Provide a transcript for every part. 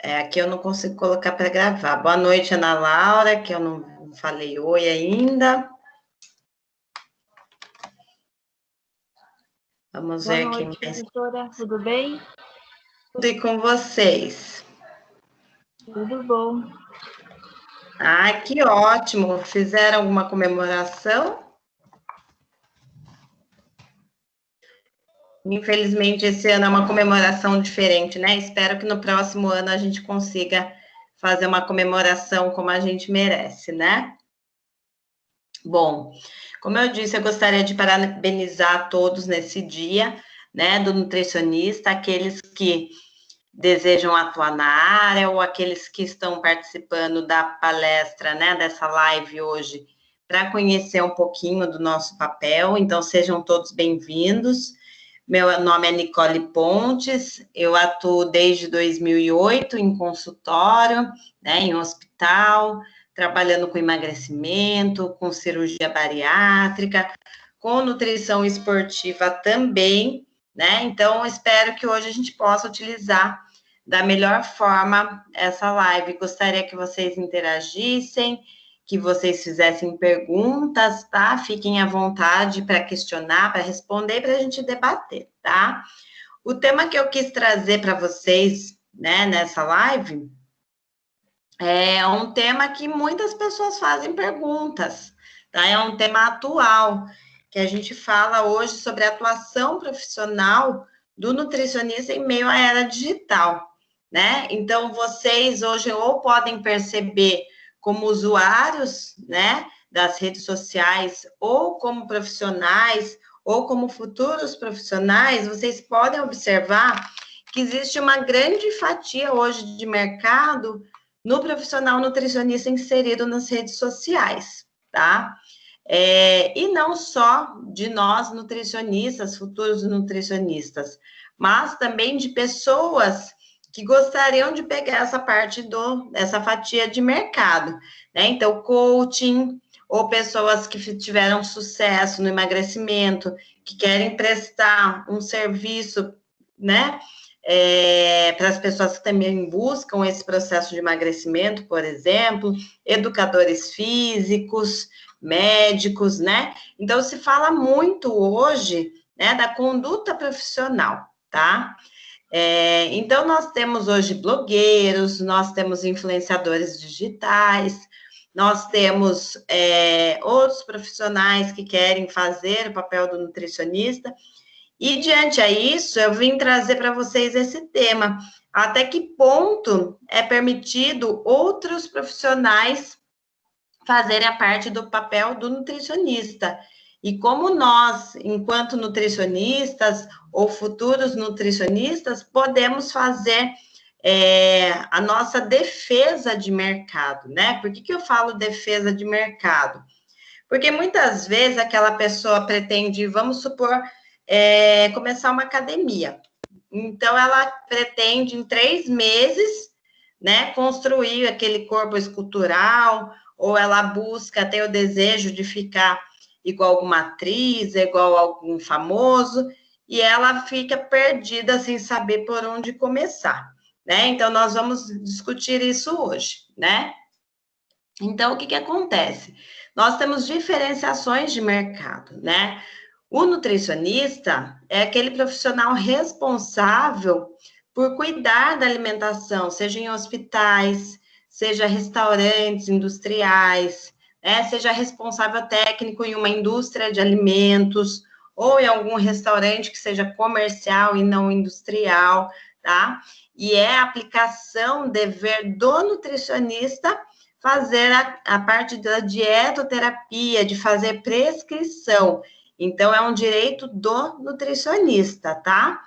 Aqui eu não consigo colocar para gravar. Boa noite, Ana Laura, que eu não falei oi ainda. Vamos ver quem mais. Professora, tudo bem? Tudo e com vocês? Tudo bom. Que ótimo. Fizeram alguma comemoração? Infelizmente, esse ano é uma comemoração diferente, né? Espero que no próximo ano a gente consiga fazer uma comemoração como a gente merece, né? Bom, como eu disse, eu gostaria de parabenizar a todos nesse dia, né, do nutricionista, aqueles que desejam atuar na área ou aqueles que estão participando da palestra, né, dessa live hoje, para conhecer um pouquinho do nosso papel. Então, sejam todos bem-vindos. Meu nome é Nicole Pontes, eu atuo desde 2008 em consultório, né, em hospital, trabalhando com emagrecimento, com cirurgia bariátrica, com nutrição esportiva também, né? Então, espero que hoje a gente possa utilizar da melhor forma essa live. Gostaria que vocês interagissem, que vocês fizessem perguntas, tá? Fiquem à vontade para questionar, para responder, para a gente debater, tá? O tema que eu quis trazer para vocês, né, nessa live, é um tema que muitas pessoas fazem perguntas, tá? É um tema atual, que a gente fala hoje sobre a atuação profissional do nutricionista em meio à era digital, né? Então, vocês hoje ou podem perceber como usuários, né, das redes sociais, ou como profissionais, ou como futuros profissionais, vocês podem observar que existe uma grande fatia hoje de mercado no profissional nutricionista inserido nas redes sociais, tá? E não só de nós nutricionistas, futuros nutricionistas, mas também de pessoas que gostariam de pegar essa parte essa fatia de mercado, né? Então, coaching, ou pessoas que tiveram sucesso no emagrecimento, que querem prestar um serviço, né? Para as pessoas que também buscam esse processo de emagrecimento, por exemplo, educadores físicos, médicos, né? Então, se fala muito hoje, né, da conduta profissional, tá? Então, nós temos hoje blogueiros, nós temos influenciadores digitais, nós temos outros profissionais que querem fazer o papel do nutricionista, e diante a isso, eu vim trazer para vocês esse tema. Até que ponto é permitido outros profissionais fazerem a parte do papel do nutricionista? E como nós, enquanto nutricionistas ou futuros nutricionistas, podemos fazer a nossa defesa de mercado, né? Por que eu falo defesa de mercado? Porque muitas vezes aquela pessoa pretende, vamos supor, começar uma academia. Então, ela pretende, em 3 meses, né, construir aquele corpo escultural, ou ela busca, tem o desejo de ficar igual alguma atriz, igual algum famoso, e ela fica perdida sem saber por onde começar, né? Então, nós vamos discutir isso hoje, né? Então, o que acontece? Nós temos diferenciações de mercado, né? O nutricionista é aquele profissional responsável por cuidar da alimentação, seja em hospitais, seja restaurantes industriais, né? Seja responsável técnico em uma indústria de alimentos, ou em algum restaurante que seja comercial e não industrial, tá? E é a aplicação, dever do nutricionista fazer a parte da dietoterapia, de fazer prescrição. Então, é um direito do nutricionista, tá?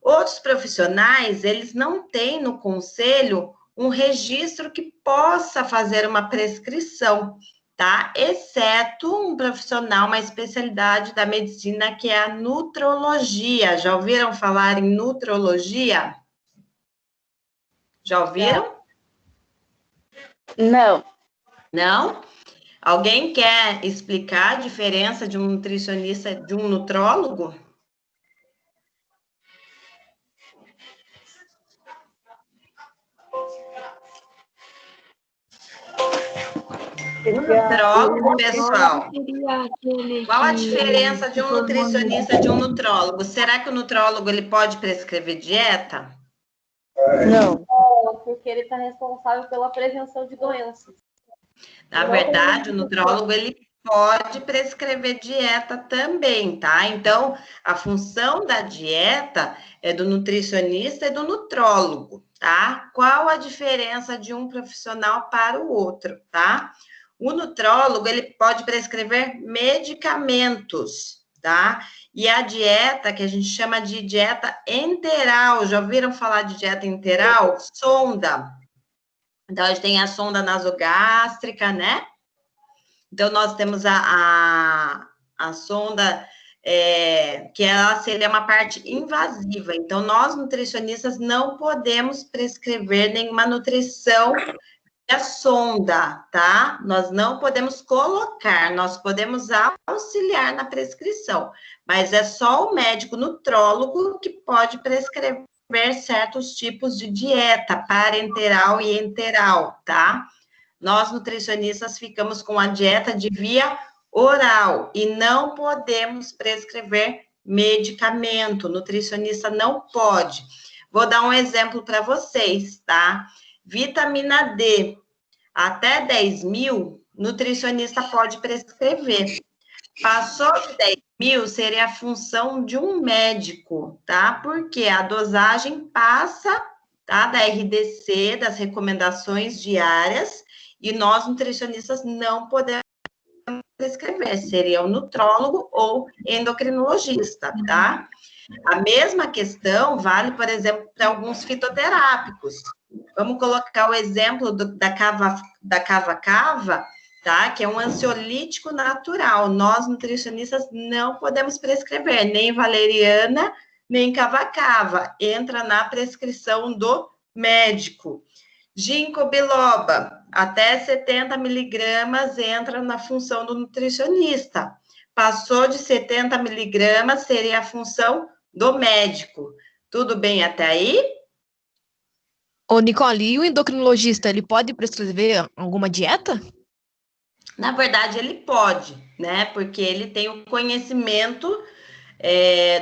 Outros profissionais, eles não têm no conselho um registro que possa fazer uma prescrição, tá? Exceto um profissional, uma especialidade da medicina, que é a nutrologia. Já ouviram falar em nutrologia? Já ouviram? Não. Não? Alguém quer explicar a diferença de um nutricionista de um nutrólogo? O nutrólogo, O pessoal, seria aquele qual a que diferença de um os hormônios- nutricionista e de um nutrólogo? Será que o nutrólogo ele pode prescrever dieta? Não, porque ele está responsável pela prevenção de doenças. Na verdade, o nutrólogo ele pode prescrever dieta também, tá? Então, a função da dieta é do nutricionista e do nutrólogo, tá? Qual a diferença de um profissional para o outro, tá? O nutrólogo, ele pode prescrever medicamentos, tá? E a dieta, que a gente chama de dieta enteral, já ouviram falar de dieta enteral? Sonda. Então, a gente tem a sonda nasogástrica, né? Então, nós temos a sonda, que ela seria uma parte invasiva. Então, nós, nutricionistas, não podemos prescrever nenhuma nutrição a sonda, tá? Nós não podemos colocar, nós podemos auxiliar na prescrição, mas é só o médico nutrólogo que pode prescrever certos tipos de dieta parenteral e enteral, tá? Nós, nutricionistas, ficamos com a dieta de via oral e não podemos prescrever medicamento. O nutricionista não pode. Vou dar um exemplo para vocês, tá? Vitamina D, até 10 mil, nutricionista pode prescrever. Passou de 10 mil, seria a função de um médico, tá? Porque a dosagem passa, tá? Da RDC, das recomendações diárias, e nós, nutricionistas, não podemos prescrever. Seria o nutrólogo ou endocrinologista, tá? A mesma questão vale, por exemplo, para alguns fitoterápicos. Vamos colocar o exemplo da cava-cava, tá? Que é um ansiolítico natural. Nós, nutricionistas, não podemos prescrever nem valeriana, nem cava-cava. Entra na prescrição do médico. Ginkgo biloba, até 70 miligramas, entra na função do nutricionista. Passou de 70 miligramas, seria a função do médico. Tudo bem até aí? Ô, Nicole, e o endocrinologista, ele pode prescrever alguma dieta? Na verdade, ele pode, né? Porque ele tem o conhecimento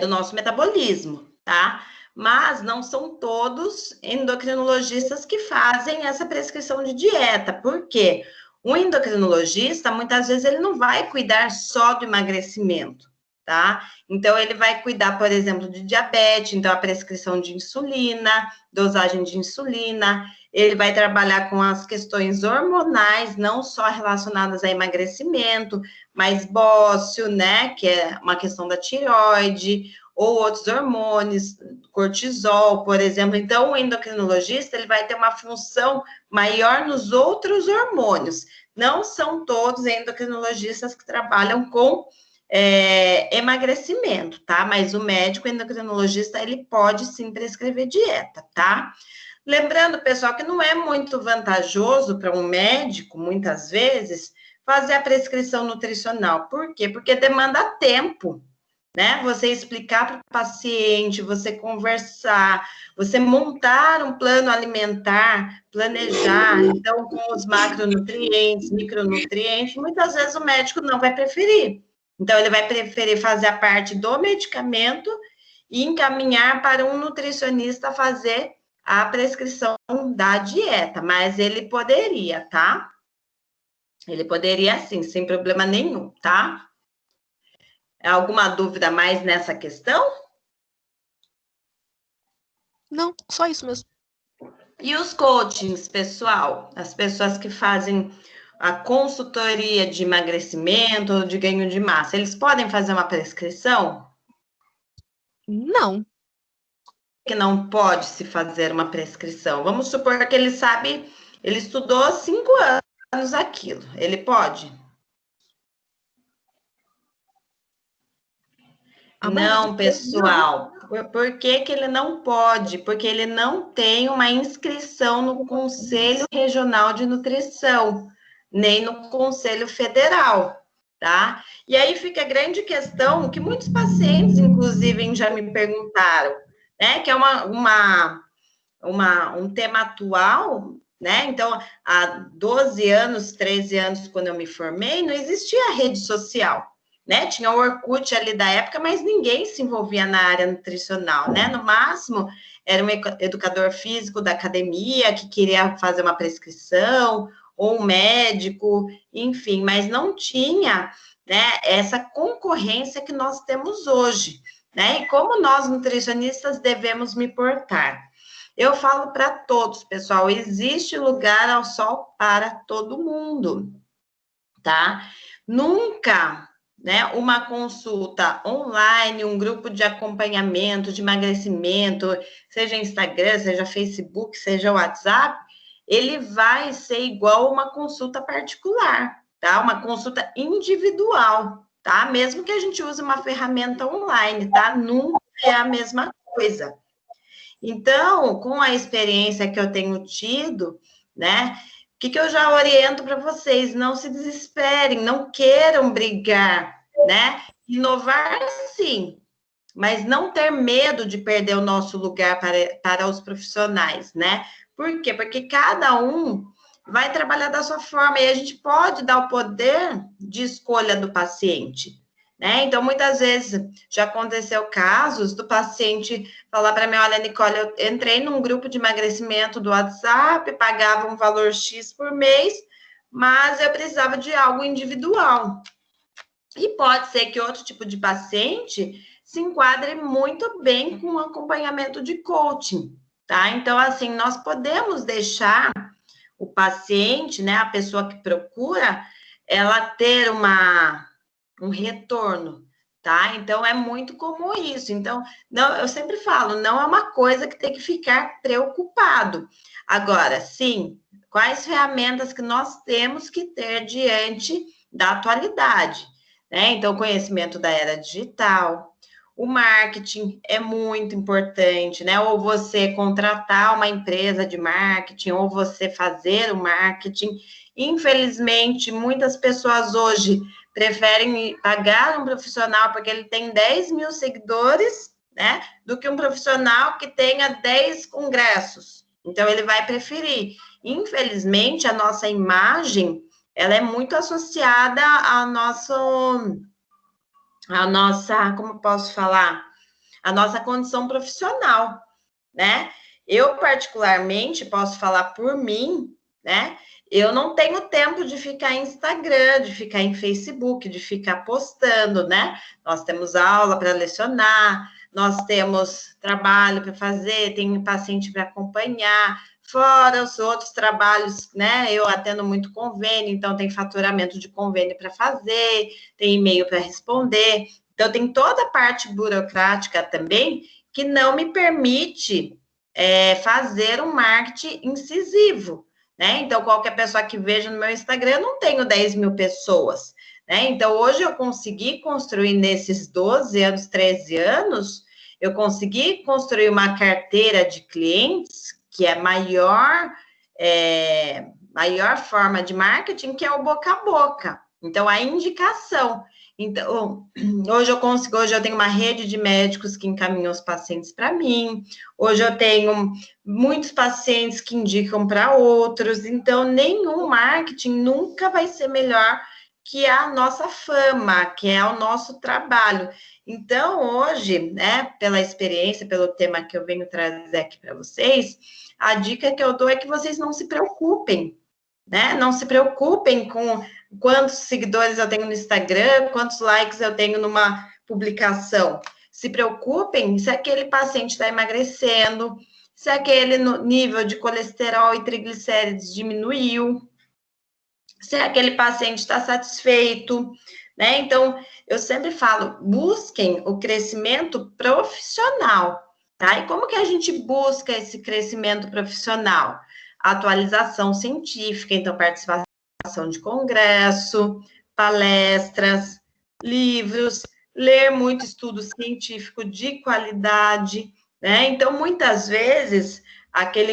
do nosso metabolismo, tá? Mas não são todos endocrinologistas que fazem essa prescrição de dieta. Por quê? O endocrinologista, muitas vezes, ele não vai cuidar só do emagrecimento, tá? Então, ele vai cuidar, por exemplo, de diabetes, então, a prescrição de insulina, dosagem de insulina, ele vai trabalhar com as questões hormonais, não só relacionadas a emagrecimento, mas bócio, né, que é uma questão da tireoide, ou outros hormônios, cortisol, por exemplo. Então, o endocrinologista, ele vai ter uma função maior nos outros hormônios. Não são todos endocrinologistas que trabalham com emagrecimento, tá? Mas o médico endocrinologista, ele pode sim prescrever dieta, tá? Lembrando, pessoal, que não é muito vantajoso para um médico, muitas vezes, fazer a prescrição nutricional. Por quê? Porque demanda tempo, né? Você explicar para o paciente, você conversar, você montar um plano alimentar, planejar, então, com os macronutrientes, micronutrientes, muitas vezes o médico não vai preferir. Então, ele vai preferir fazer a parte do medicamento e encaminhar para um nutricionista fazer a prescrição da dieta, mas ele poderia, tá? Ele poderia sim, sem problema nenhum, tá? Alguma dúvida mais nessa questão? Não, só isso mesmo. E os coachings, pessoal? As pessoas que fazem a consultoria de emagrecimento ou de ganho de massa, eles podem fazer uma prescrição? Não. Que não pode se fazer uma prescrição. Vamos supor que ele sabe, ele estudou 5 anos aquilo. Ele pode? Não, pessoal. Por que que ele não pode? Porque ele não tem uma inscrição no Conselho Regional de Nutrição, nem no Conselho Federal, tá? E aí fica a grande questão que muitos pacientes, inclusive, já me perguntaram, né? Que é um tema atual, né? Então, há 12 anos, 13 anos, quando eu me formei, não existia rede social, né? Tinha o Orkut ali da época, mas ninguém se envolvia na área nutricional, né? No máximo, era um educador físico da academia que queria fazer uma prescrição, ou um médico, enfim, mas não tinha, né, essa concorrência que nós temos hoje, né? E como nós nutricionistas devemos me portar? Eu falo para todos, pessoal, existe lugar ao sol para todo mundo, tá? Nunca, né, uma consulta online, um grupo de acompanhamento, de emagrecimento, seja Instagram, seja Facebook, seja WhatsApp, ele vai ser igual uma consulta particular, tá? Uma consulta individual, tá? Mesmo que a gente use uma ferramenta online, tá? Nunca é a mesma coisa. Então, com a experiência que eu tenho tido, né, o que eu já oriento para vocês? Não se desesperem, não queiram brigar, né? Inovar, sim, mas não ter medo de perder o nosso lugar para os profissionais, né? Por quê? Porque cada um vai trabalhar da sua forma e a gente pode dar o poder de escolha do paciente, né? Então, muitas vezes já aconteceu casos do paciente falar para mim: olha, Nicole, eu entrei num grupo de emagrecimento do WhatsApp, pagava um valor X por mês, mas eu precisava de algo individual. E pode ser que outro tipo de paciente se enquadre muito bem com o acompanhamento de coaching, tá? Então, assim, nós podemos deixar o paciente, né, a pessoa que procura, ela ter um retorno, tá? Então, é muito comum isso. Então, não, eu sempre falo, não é uma coisa que tem que ficar preocupado. Agora, sim, quais ferramentas que nós temos que ter diante da atualidade, né? Então, conhecimento da era digital, o marketing é muito importante, né? Ou você contratar uma empresa de marketing, ou você fazer o marketing. Infelizmente, muitas pessoas hoje preferem pagar um profissional porque ele tem 10 mil seguidores, né? Do que um profissional que tenha 10 congressos. Então, ele vai preferir. Infelizmente, a nossa imagem, ela é muito associada ao a nossa, como posso falar? A nossa condição profissional, né? Eu, particularmente, posso falar por mim, né? Eu não tenho tempo de ficar em Instagram, de ficar em Facebook, de ficar postando, né? Nós temos aula para lecionar, nós temos trabalho para fazer, tem paciente para acompanhar, fora os outros trabalhos, né? Eu atendo muito convênio, então tem faturamento de convênio para fazer, tem e-mail para responder. Então, tem toda a parte burocrática também que não me permite fazer um marketing incisivo, né? Então, qualquer pessoa que veja no meu Instagram, eu não tenho 10 mil pessoas, né? Então, hoje eu consegui construir nesses 12 anos, 13 anos, eu consegui construir uma carteira de clientes que é maior forma de marketing, que é o boca a boca. Então, a indicação. Então, hoje eu tenho uma rede de médicos que encaminham os pacientes para mim, hoje eu tenho muitos pacientes que indicam para outros, então nenhum marketing nunca vai ser melhor que a nossa fama, que é o nosso trabalho. Então, hoje, né, pela experiência, pelo tema que eu venho trazer aqui para vocês, a dica que eu dou é que vocês não se preocupem, né? Não se preocupem com quantos seguidores eu tenho no Instagram, quantos likes eu tenho numa publicação. Se preocupem se aquele paciente está emagrecendo, se aquele nível de colesterol e triglicérides diminuiu, se aquele paciente está satisfeito, né? Então, eu sempre falo, busquem o crescimento profissional, tá? E como que a gente busca esse crescimento profissional? Atualização científica, então, participação de congresso, palestras, livros, ler muito estudo científico de qualidade, né? Então, muitas vezes, aquele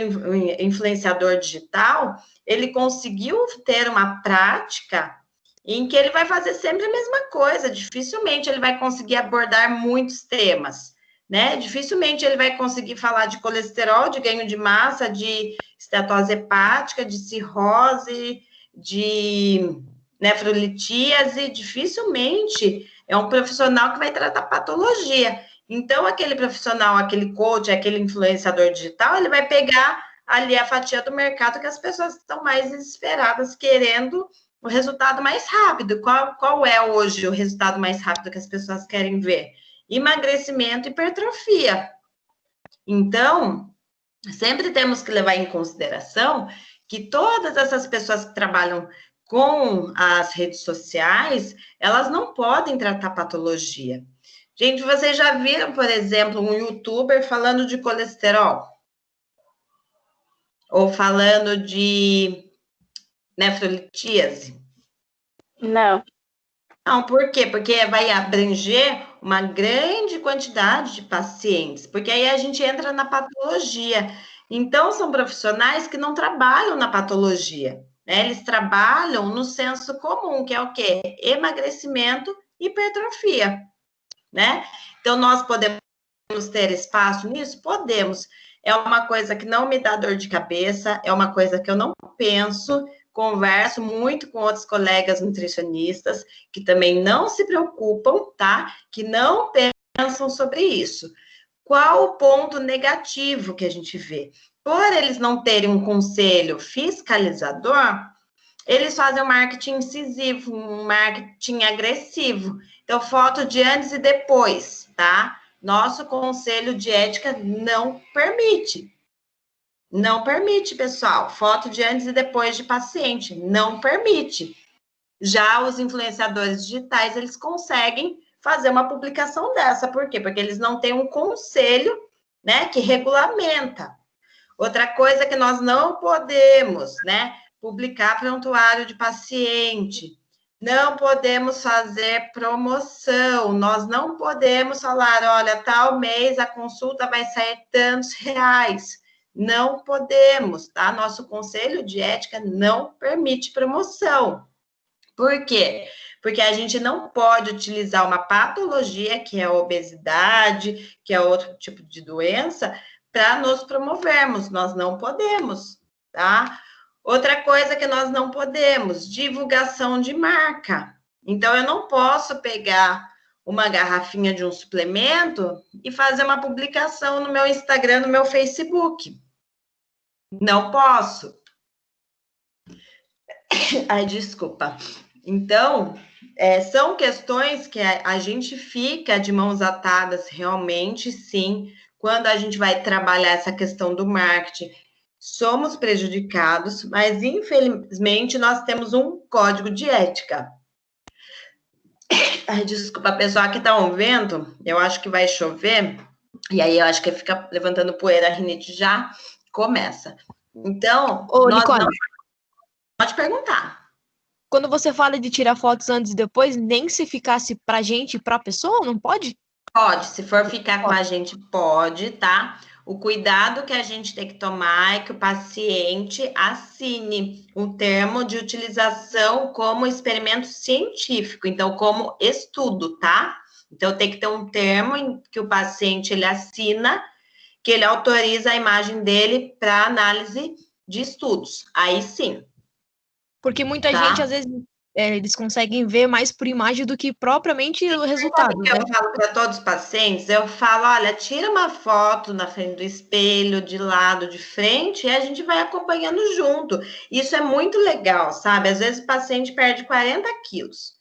influenciador digital, ele conseguiu ter uma prática em que ele vai fazer sempre a mesma coisa, dificilmente ele vai conseguir abordar muitos temas, né? Dificilmente ele vai conseguir falar de colesterol, de ganho de massa, de esteatose hepática, de cirrose, de nefrolitíase. Dificilmente é um profissional que vai tratar patologia. Então, aquele profissional, aquele coach, aquele influenciador digital, ele vai pegar ali a fatia do mercado que as pessoas estão mais desesperadas, querendo o resultado mais rápido. Qual é hoje o resultado mais rápido que as pessoas querem ver? Emagrecimento e hipertrofia. Então, sempre temos que levar em consideração que todas essas pessoas que trabalham com as redes sociais, elas não podem tratar patologia. Gente, vocês já viram, por exemplo, um youtuber falando de colesterol? Ou falando de nefrolitíase? Não. Não, por quê? Porque vai abranger uma grande quantidade de pacientes, porque aí a gente entra na patologia. Então, são profissionais que não trabalham na patologia, né? Eles trabalham no senso comum, que é o quê? Emagrecimento e hipertrofia, né? Então, nós podemos ter espaço nisso? Podemos. É uma coisa que não me dá dor de cabeça, é uma coisa que eu não penso. Converso muito com outros colegas nutricionistas que também não se preocupam, tá? Que não pensam sobre isso. Qual o ponto negativo que a gente vê? Por eles não terem um conselho fiscalizador, eles fazem um marketing incisivo, um marketing agressivo. Então, foto de antes e depois, tá? Nosso conselho de ética não permite. Não permite, pessoal. Foto de antes e depois de paciente. Não permite. Já os influenciadores digitais, eles conseguem fazer uma publicação dessa. Por quê? Porque eles não têm um conselho, né, que regulamenta. Outra coisa que nós não podemos, né, publicar prontuário de paciente. Não podemos fazer promoção. Nós não podemos falar, olha, tal mês a consulta vai sair tantos reais. Não podemos, tá? Nosso conselho de ética não permite promoção. Por quê? Porque a gente não pode utilizar uma patologia, que é a obesidade, que é outro tipo de doença, para nos promovermos. Nós não podemos, tá? Outra coisa que nós não podemos, divulgação de marca. Então, eu não posso pegar uma garrafinha de um suplemento e fazer uma publicação no meu Instagram, no meu Facebook. Não posso. Ai, desculpa. Então, são questões que a gente fica de mãos atadas realmente, sim, quando a gente vai trabalhar essa questão do marketing. Somos prejudicados, mas infelizmente nós temos um código de ética. Ai, desculpa, pessoal, aqui tá um vento, eu acho que vai chover, e aí eu acho que fica levantando poeira, a rinite já começa. Então, Ô, nós Nicole, não... Pode perguntar. quando você fala de tirar fotos antes e depois, nem se ficasse pra gente e pra pessoa, não pode? Pode, se for ficar com a gente, pode, tá? O cuidado que a gente tem que tomar é que o paciente assine um termo de utilização como experimento científico, então, como estudo, tá? Então, tem que ter um termo em que o paciente ele assina, que ele autoriza a imagem dele para análise de estudos. Aí sim. Porque muita Tá. gente, às vezes, eles conseguem ver mais por imagem do que propriamente o resultado, Sabe o que né? eu falo para todos os pacientes? Eu falo, olha, tira uma foto na frente do espelho, de lado, de frente, e a gente vai acompanhando junto. Isso é muito legal, sabe? Às vezes o paciente perde 40 quilos.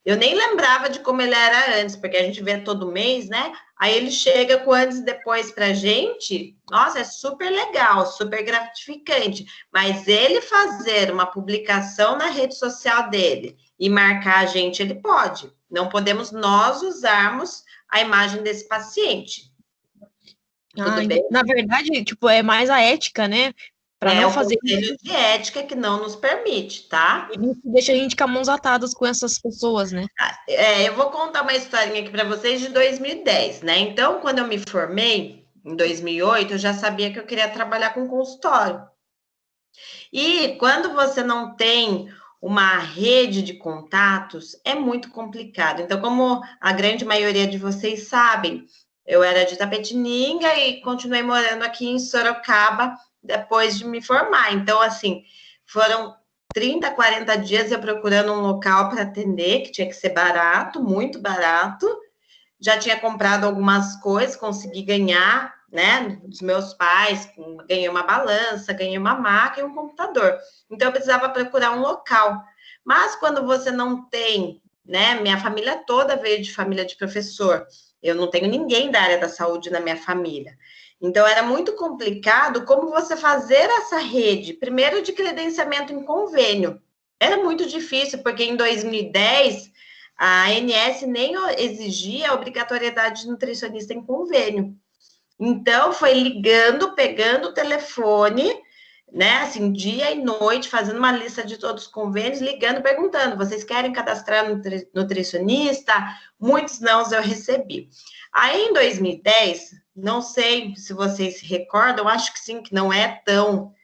Eu nem lembrava de como ele era antes, porque a gente vê todo mês, né? Aí ele chega com antes e depois pra gente. Nossa, é super legal, super gratificante. Mas ele fazer uma publicação na rede social dele e marcar a gente, ele pode. Não podemos nós usarmos a imagem desse paciente. Tudo bem? Na verdade, tipo, é mais a ética, né? Pra não o fazer conselho de ética que não nos permite, tá? isso, deixa a gente com as mãos atadas com essas pessoas, né? Eu vou contar uma historinha aqui para vocês de 2010, né? Então, quando eu me formei, em 2008, eu já sabia que eu queria trabalhar com consultório. E quando você não tem uma rede de contatos, é muito complicado. Então, como a grande maioria de vocês sabem, Eu era de Tapetininga e continuei morando aqui em Sorocaba depois de me formar. Então, assim, foram 30, 40 dias eu procurando um local para atender, que tinha que ser barato, muito barato. Já tinha comprado algumas coisas, consegui ganhar, né, dos meus pais, ganhei uma balança, ganhei uma maca e um computador. Então, eu precisava procurar um local. Mas quando você não tem, né, minha família toda veio de família de professor, eu não tenho ninguém da área da saúde na minha família. Então, era muito complicado como você fazer essa rede, primeiro de credenciamento em convênio. Era muito difícil, porque em 2010 a ANS nem exigia a obrigatoriedade de nutricionista em convênio. Então, foi ligando, pegando o telefone, né, assim, dia e noite, fazendo uma lista de todos os convênios, ligando, perguntando, vocês querem cadastrar nutricionista? Muitos não eu recebi. Aí, em 2010, não sei se vocês se recordam, acho que sim, que não é tão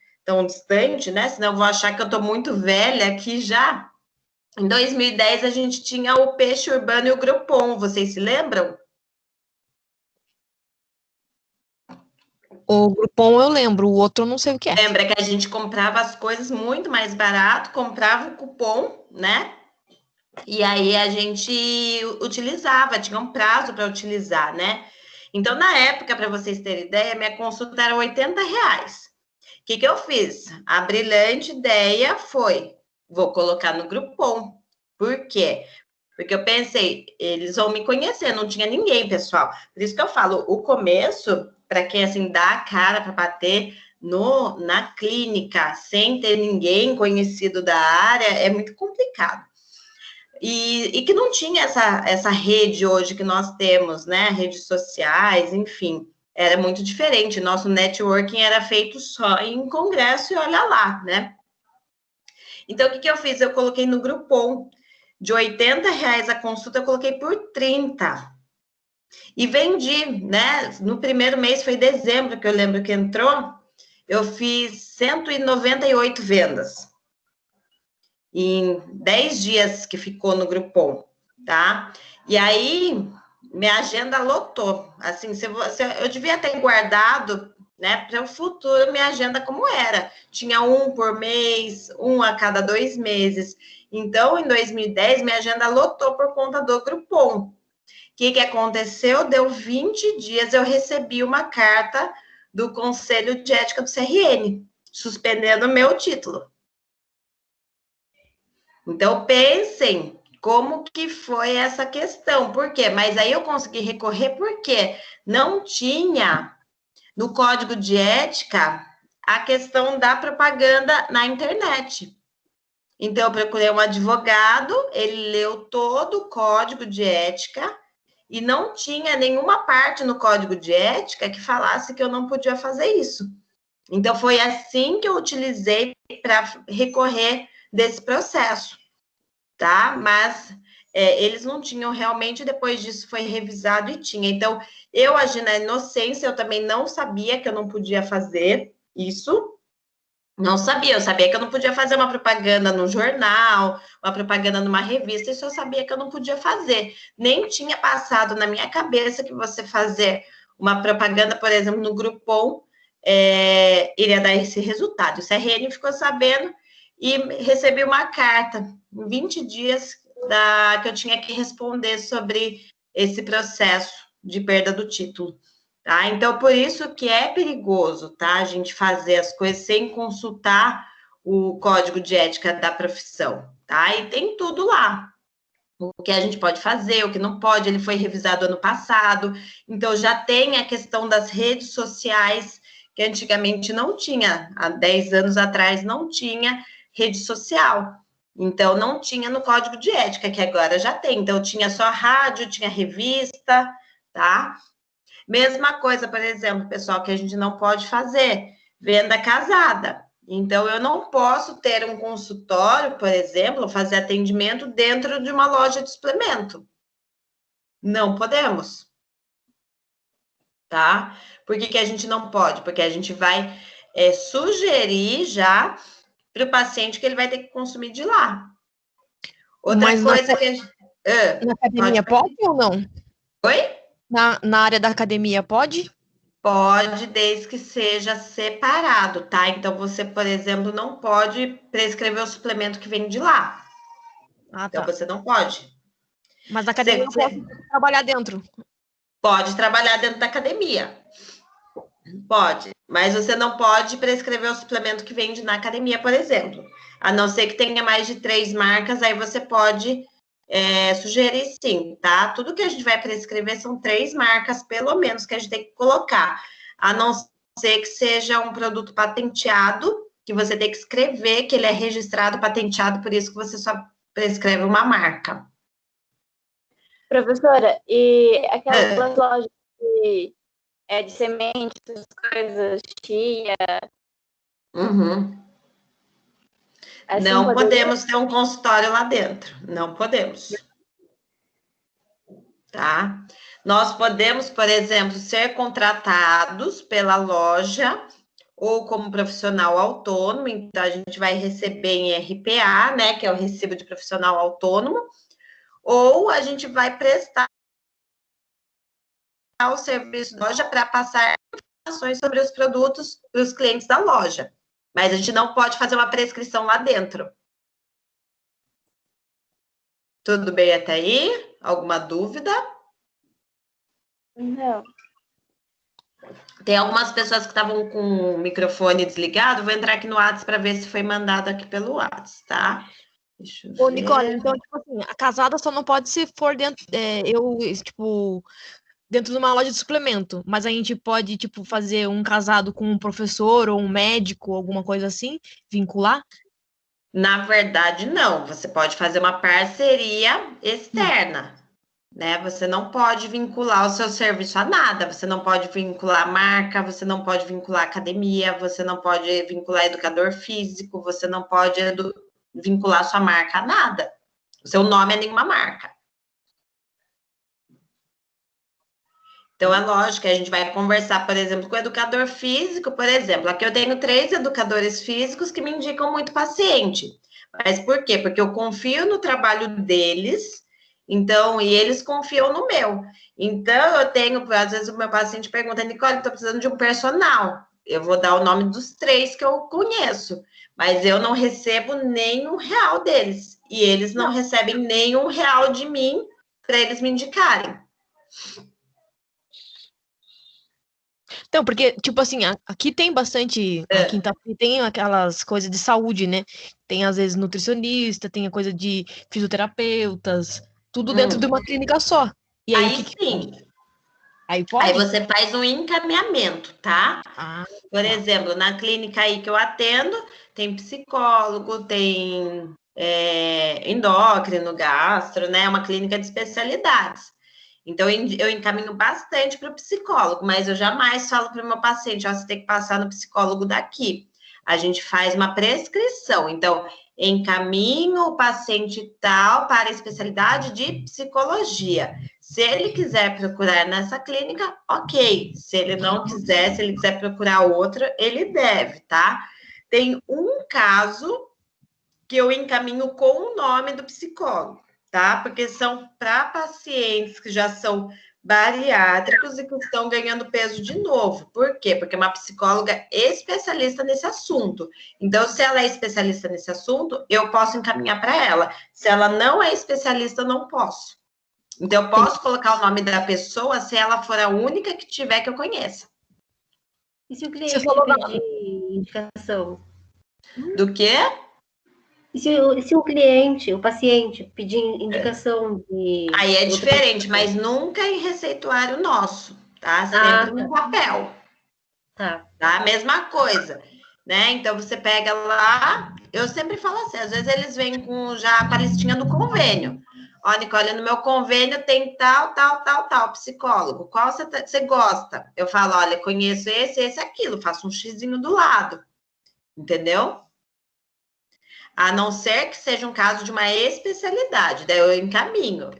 distante, né, senão eu vou achar que eu estou muito velha aqui já. Em 2010, a gente tinha o Peixe Urbano e o Groupon, vocês se lembram? O Groupon eu lembro, o outro eu não sei o que é. Lembra que a gente comprava as coisas muito mais barato, comprava o cupom, né? E aí a gente utilizava, tinha um prazo para utilizar, né? Então, na época, para vocês terem ideia, minha consulta era R$80. O que eu fiz? A brilhante ideia foi, vou colocar no Groupon. Por quê? Porque eu pensei, eles vão me conhecer, não tinha ninguém, pessoal. Por isso que eu falo, o começo, para quem assim dá a cara para bater na clínica, sem ter ninguém conhecido da área, é muito complicado. E que não tinha essa rede hoje que nós temos, né? Redes sociais, enfim, era muito diferente. Nosso networking era feito só em congresso e olha lá, né? Então, o que eu fiz? Eu coloquei no Groupon. De R$80 a consulta, eu coloquei por 30. E vendi, né? No primeiro mês, foi dezembro, que eu lembro que entrou, eu fiz 198 vendas. Em 10 dias que ficou no Groupon, tá? E aí, minha agenda lotou. Assim, eu devia ter guardado, né, para o futuro, minha agenda como era. Tinha um por mês, um a cada 2 meses. Então, em 2010, minha agenda lotou por conta do Groupon. O que aconteceu? Deu 20 dias, eu recebi uma carta do Conselho de Ética do CRN, suspendendo o meu título. Então, pensem como que foi essa questão. Por quê? Mas aí eu consegui recorrer porque não tinha no Código de Ética a questão da propaganda na internet. Então, eu procurei um advogado, ele leu todo o Código de Ética e não tinha nenhuma parte no Código de Ética que falasse que eu não podia fazer isso. Então, foi assim que eu utilizei para recorrer desse processo, tá? Mas eles não tinham realmente, depois disso foi revisado e tinha. Então, eu agi na inocência, eu também não sabia que eu não podia fazer isso. Não sabia, eu sabia que eu não podia fazer uma propaganda no jornal, uma propaganda numa revista, isso eu sabia que eu não podia fazer. Nem tinha passado na minha cabeça que você fazer uma propaganda, por exemplo, no Groupon, iria dar esse resultado. O CRN ficou sabendo e recebi uma carta, em 20 dias, que eu tinha que responder sobre esse processo de perda do título. Tá? Então, por isso que é perigoso, tá? A gente fazer as coisas sem consultar o código de ética da profissão, tá? E tem tudo lá. O que a gente pode fazer, o que não pode, ele foi revisado ano passado, então já tem a questão das redes sociais, que antigamente não tinha, há 10 anos atrás não tinha rede social. Então, não tinha no código de ética, que agora já tem. Então, tinha só rádio, tinha revista, tá? Mesma coisa, por exemplo, pessoal, que a gente não pode fazer, venda casada. Então, eu não posso ter um consultório, por exemplo, fazer atendimento dentro de uma loja de suplemento. Não podemos. Tá? Por que a gente não pode? Porque a gente vai sugerir já para o paciente que ele vai ter que consumir de lá. Outra Mas coisa que a gente... na academia pode ou não? Oi? Na área da academia, pode? Pode, desde que seja separado, tá? Então, você, por exemplo, não pode prescrever o suplemento que vem de lá. Ah, Então, tá. você não pode. Mas na academia eu Você posso trabalhar dentro. pode trabalhar dentro da academia. Pode, mas você não pode prescrever o suplemento que vende na academia, por exemplo. A não ser que tenha mais de 3 marcas, aí você pode sugerir sim, tá? Tudo que a gente vai prescrever são 3 marcas, pelo menos, que a gente tem que colocar. A não ser que seja um produto patenteado, que você tem que escrever que ele é registrado, patenteado, por isso que você só prescreve uma marca. Professora, e aquelas É. lojas de sementes, coisas, chia, Uhum. assim Não poderia? podemos ter um consultório lá dentro, não podemos. Tá? Nós podemos, por exemplo, ser contratados pela loja ou como profissional autônomo, então a gente vai receber em RPA, né, que é o recibo de profissional autônomo, ou a gente vai prestar o serviço da loja para passar informações sobre os produtos para os clientes da loja. Mas a gente não pode fazer uma prescrição lá dentro. Tudo bem até aí? Alguma dúvida? Não. Tem algumas pessoas que estavam com o microfone desligado. Vou entrar aqui no WhatsApp para ver se foi mandado aqui pelo WhatsApp, tá? Deixa eu Ô, ver. Nicole, então, tipo assim, a casada só não pode se for dentro, tipo, dentro de uma loja de suplemento, mas a gente pode, tipo, fazer um casado com um professor ou um médico, alguma coisa assim, vincular? Na verdade, não. Você pode fazer uma parceria externa, né? Você não pode vincular o seu serviço a nada. Você não pode vincular marca, você não pode vincular academia, você não pode vincular educador físico, você não pode vincular sua marca a nada. O seu nome é nenhuma marca. Então, é lógico que a gente vai conversar, por exemplo, com o educador físico, por exemplo. Aqui eu tenho 3 educadores físicos que me indicam muito paciente. Mas por quê? Porque eu confio no trabalho deles, então, e eles confiam no meu. Então, eu tenho, às vezes o meu paciente pergunta, Nicole, estou precisando de um personal. Eu vou dar o nome dos 3 que eu conheço, mas eu não recebo nenhum real deles. E eles não recebem nenhum real de mim para eles me indicarem. Então, porque, tipo assim, aqui tem bastante, a quinta tem aquelas coisas de saúde, né? Tem, às vezes, nutricionista, tem a coisa de fisioterapeutas, tudo dentro de uma clínica só. E aí, o Aí que sim, Aí aí pode? você faz um encaminhamento, tá? Ah, Por tá. exemplo, na clínica aí que eu atendo, tem psicólogo, tem endócrino, gastro, né? É uma clínica de especialidades. Então, eu encaminho bastante para o psicólogo, mas eu jamais falo para o meu paciente, ó, você tem que passar no psicólogo daqui. A gente faz uma prescrição. Então, encaminho o paciente tal para a especialidade de psicologia. Se ele quiser procurar nessa clínica, ok. Se ele não quiser, se ele quiser procurar outra, ele deve, tá? Tem um caso que eu encaminho com o nome do psicólogo, tá? Porque são para pacientes que já são bariátricos e que estão ganhando peso de novo. Por quê? Porque é uma psicóloga especialista nesse assunto. Então, se ela é especialista nesse assunto, eu posso encaminhar para ela. Se ela não é especialista, eu não posso. Então, eu posso colocar o nome da pessoa se ela for a única que tiver que eu conheça. E se o Você cliente falou pedir indicação? Do que? E se o cliente, o paciente, pedir indicação de Aí é outra diferente, pessoa? mas nunca em receituário nosso, tá? Sempre Ah, no papel, tá. tá? Mesma coisa, né? Então você pega lá, eu sempre falo assim, às vezes eles vêm com já com a listinha do convênio. Ó, Nicole, no meu convênio tem tal psicólogo. Qual você gosta? Eu falo, olha, conheço esse, aquilo, faço um xizinho do lado, entendeu? A não ser que seja um caso de uma especialidade, daí eu encaminho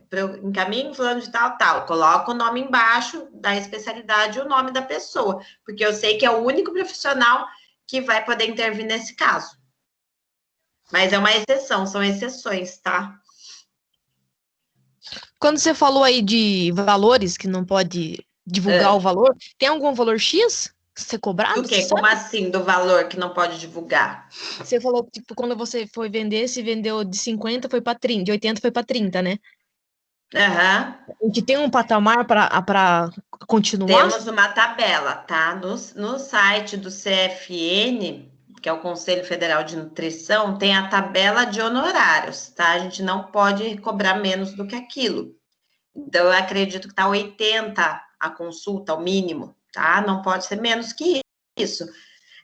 falando de tal, coloco o nome embaixo da especialidade e o nome da pessoa, porque eu sei que é o único profissional que vai poder intervir nesse caso. Mas é uma exceção, são exceções, tá? Quando você falou aí de valores, que não pode divulgar o valor, tem algum valor X ser cobrado? Do quê? Como assim, do valor que não pode divulgar? Você falou que, tipo, quando você foi vender, se vendeu de 50, foi para 30, de 80 foi para 30, né? Aham. A gente tem um patamar para continuar? Temos uma tabela, tá? No site do CFN, que é o Conselho Federal de Nutrição, tem a tabela de honorários, tá? A gente não pode cobrar menos do que aquilo. Então, eu acredito que tá 80 a consulta, ao mínimo, tá? Não pode ser menos que isso.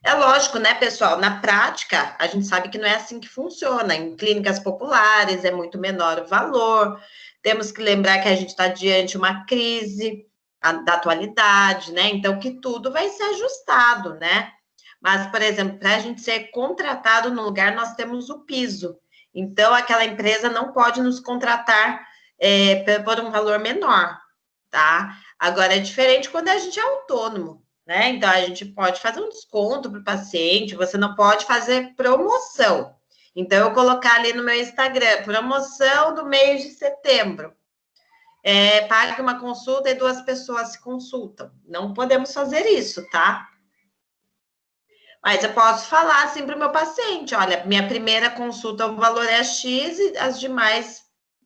É lógico, né, pessoal? Na prática, a gente sabe que não é assim que funciona. Em clínicas populares é muito menor o valor. Temos que lembrar que a gente está diante de uma crise da atualidade, né? Então, que tudo vai ser ajustado, né? Mas, por exemplo, para a gente ser contratado no lugar, nós temos o piso. Então, aquela empresa não pode nos contratar por um valor menor, tá? Agora, é diferente quando a gente é autônomo, né? Então, a gente pode fazer um desconto para o paciente, você não pode fazer promoção. Então, eu colocar ali no meu Instagram, promoção do mês de setembro. Pague uma consulta e 2 pessoas se consultam. Não podemos fazer isso, tá? Mas eu posso falar assim para o meu paciente, olha, minha primeira consulta, o valor é X e as demais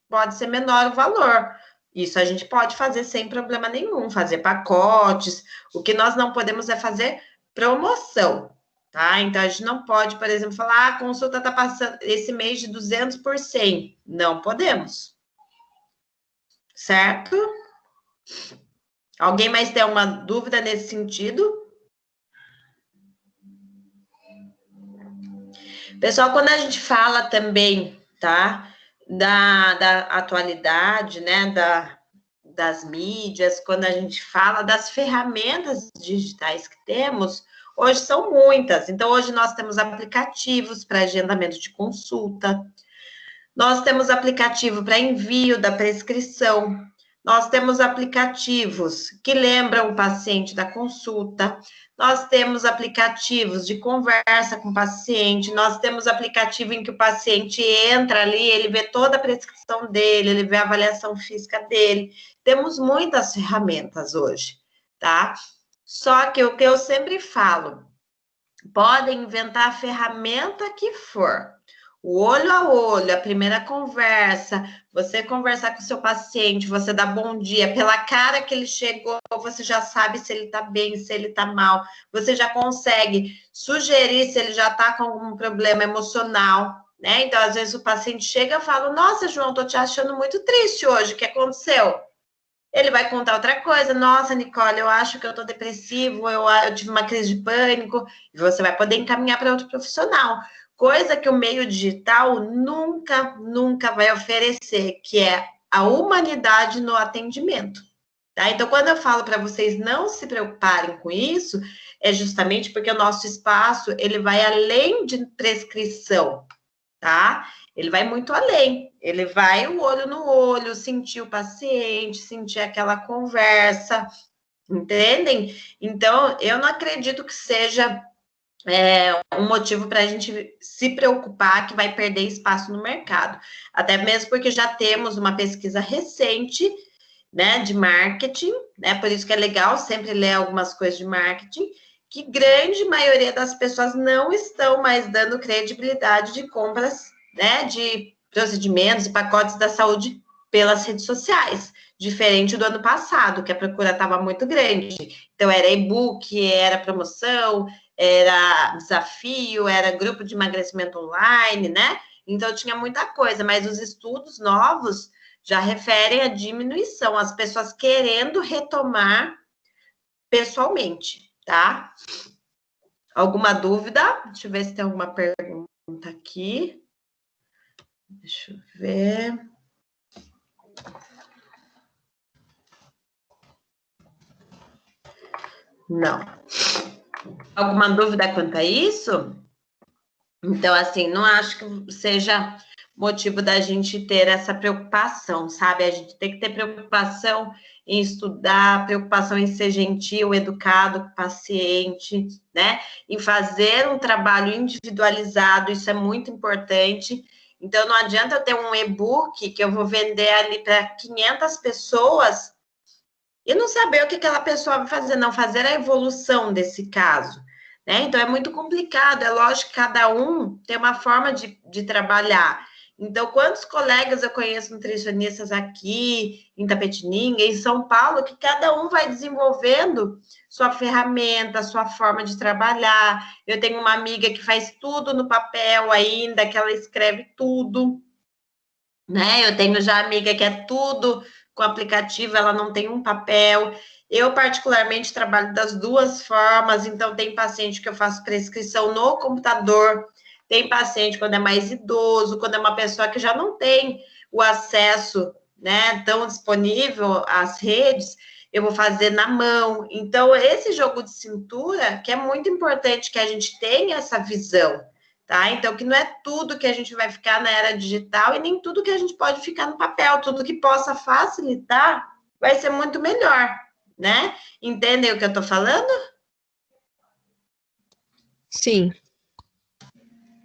pode ser menor o valor. Isso a gente pode fazer sem problema nenhum, fazer pacotes. O que nós não podemos é fazer promoção, tá? Então, a gente não pode, por exemplo, falar, a consulta está passando esse mês de 200 por 100. Não podemos. Certo? Alguém mais tem uma dúvida nesse sentido? Pessoal, quando a gente fala também, tá, da atualidade, né, das mídias, quando a gente fala das ferramentas digitais que temos, hoje são muitas. Então, hoje nós temos aplicativos para agendamento de consulta, nós temos aplicativo para envio da prescrição, nós temos aplicativos que lembram o paciente da consulta, nós temos aplicativos de conversa com o paciente, nós temos aplicativo em que o paciente entra ali, ele vê toda a prescrição dele, ele vê a avaliação física dele. Temos muitas ferramentas hoje, tá? Só que o que eu sempre falo, podem inventar a ferramenta que for, o olho a olho, a primeira conversa, você conversar com o seu paciente, você dá bom dia, pela cara que ele chegou, você já sabe se ele tá bem, se ele tá mal, você já consegue sugerir se ele já tá com algum problema emocional, né? Então, às vezes o paciente chega e fala, nossa, João, tô te achando muito triste hoje, o que aconteceu? Ele vai contar outra coisa, nossa, Nicole, eu acho que eu tô depressivo, eu tive uma crise de pânico, e você vai poder encaminhar para outro profissional. Coisa que o meio digital nunca vai oferecer, que é a humanidade no atendimento, tá? Então, quando eu falo para vocês não se preocuparem com isso, é justamente porque o nosso espaço, ele vai além de prescrição, tá? Ele vai muito além, ele vai o olho no olho, sentir o paciente, sentir aquela conversa, entendem? Então, eu não acredito que seja um motivo para a gente se preocupar que vai perder espaço no mercado. Até mesmo porque já temos uma pesquisa recente, né, de marketing, né? Por isso que é legal sempre ler algumas coisas de marketing, que grande maioria das pessoas não estão mais dando credibilidade de compras, né, de procedimentos e pacotes da saúde pelas redes sociais, diferente do ano passado, que a procura estava muito grande. Então, era e-book, era promoção, era desafio, era grupo de emagrecimento online, né? Então, tinha muita coisa, mas os estudos novos já referem à diminuição, as pessoas querendo retomar pessoalmente, tá? Alguma dúvida? Deixa eu ver se tem alguma pergunta aqui. Deixa eu ver. Não. Alguma dúvida quanto a isso? Então, assim, não acho que seja motivo da gente ter essa preocupação, sabe? A gente tem que ter preocupação em estudar, preocupação em ser gentil, educado com o paciente, né? Em fazer um trabalho individualizado, isso é muito importante. Então, não adianta eu ter um e-book que eu vou vender ali para 500 pessoas e não saber o que aquela pessoa vai fazer, não fazer a evolução desse caso, né? Então, é muito complicado. É lógico que cada um tem uma forma de trabalhar. Então, quantos colegas eu conheço nutricionistas aqui, em Tapetininga, em São Paulo, que cada um vai desenvolvendo sua ferramenta, sua forma de trabalhar. Eu tenho uma amiga que faz tudo no papel ainda, que ela escreve tudo, né? Eu tenho já amiga que é tudo com aplicativo, ela não tem um papel. Eu, particularmente, trabalho das duas formas, então tem paciente que eu faço prescrição no computador, tem paciente quando é mais idoso, quando é uma pessoa que já não tem o acesso, né, tão disponível às redes, eu vou fazer na mão. Então, esse jogo de cintura, que é muito importante que a gente tenha essa visão, tá? Então, que não é tudo que a gente vai ficar na era digital e nem tudo que a gente pode ficar no papel, tudo que possa facilitar vai ser muito melhor, né? Entendem o que eu tô falando? Sim.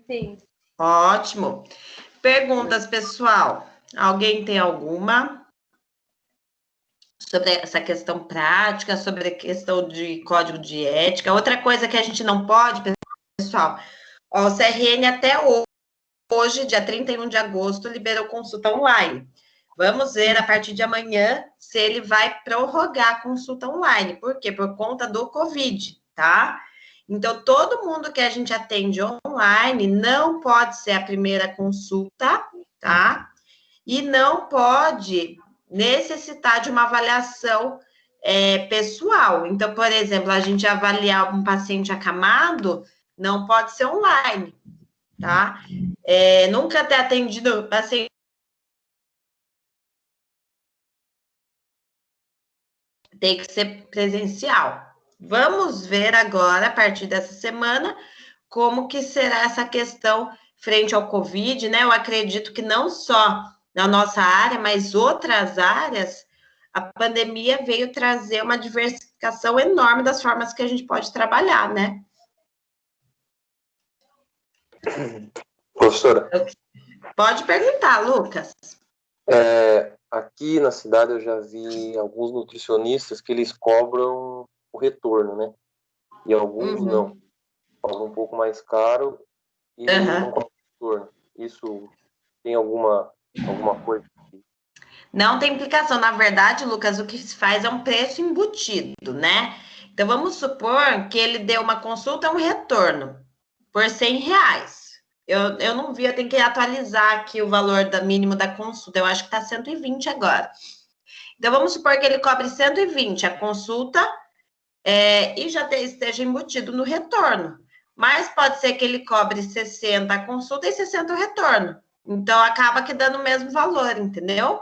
Sim. Ótimo. Perguntas, pessoal. Alguém tem alguma sobre essa questão prática, sobre a questão de código de ética? Outra coisa que a gente não pode, pessoal, ó, o CRN até hoje, dia 31 de agosto, liberou consulta online. Vamos ver a partir de amanhã se ele vai prorrogar a consulta online. Por quê? Por conta do Covid, tá? Então, todo mundo que a gente atende online não pode ser a primeira consulta, tá? E não pode necessitar de uma avaliação pessoal. Então, por exemplo, a gente avaliar um paciente acamado, não pode ser online, tá? Nunca ter atendido paciente. Tem que ser presencial. Vamos ver agora, a partir dessa semana, como que será essa questão frente ao Covid, né? Eu acredito que não só na nossa área, mas outras áreas, a pandemia veio trazer uma diversificação enorme das formas que a gente pode trabalhar, né? Professora, Pode perguntar, Lucas. aqui na cidade eu já vi alguns nutricionistas que eles cobram o retorno, né? E alguns não. Cobram um pouco mais caro e não cobram o retorno. Isso tem alguma coisa? Não tem implicação. Na verdade, Lucas, o que se faz é um preço embutido, né? Então, vamos supor que ele deu uma consulta, um retorno por R$100. Eu não vi, eu tenho que atualizar aqui o valor mínimo da consulta. Eu acho que está 120 agora. Então, vamos supor que ele cobre 120 a consulta e já esteja embutido no retorno. Mas pode ser que ele cobre 60 a consulta e 60 o retorno. Então, acaba que dando o mesmo valor, entendeu?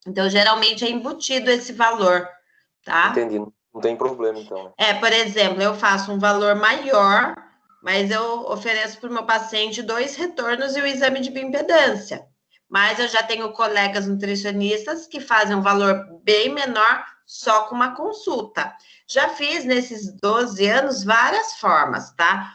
Então, geralmente é embutido esse valor, tá? Entendi, não tem problema, então. Por exemplo, eu faço um valor maior, mas eu ofereço para o meu paciente 2 retornos e o exame de bioimpedância. Mas eu já tenho colegas nutricionistas que fazem um valor bem menor só com uma consulta. Já fiz nesses 12 anos várias formas, tá?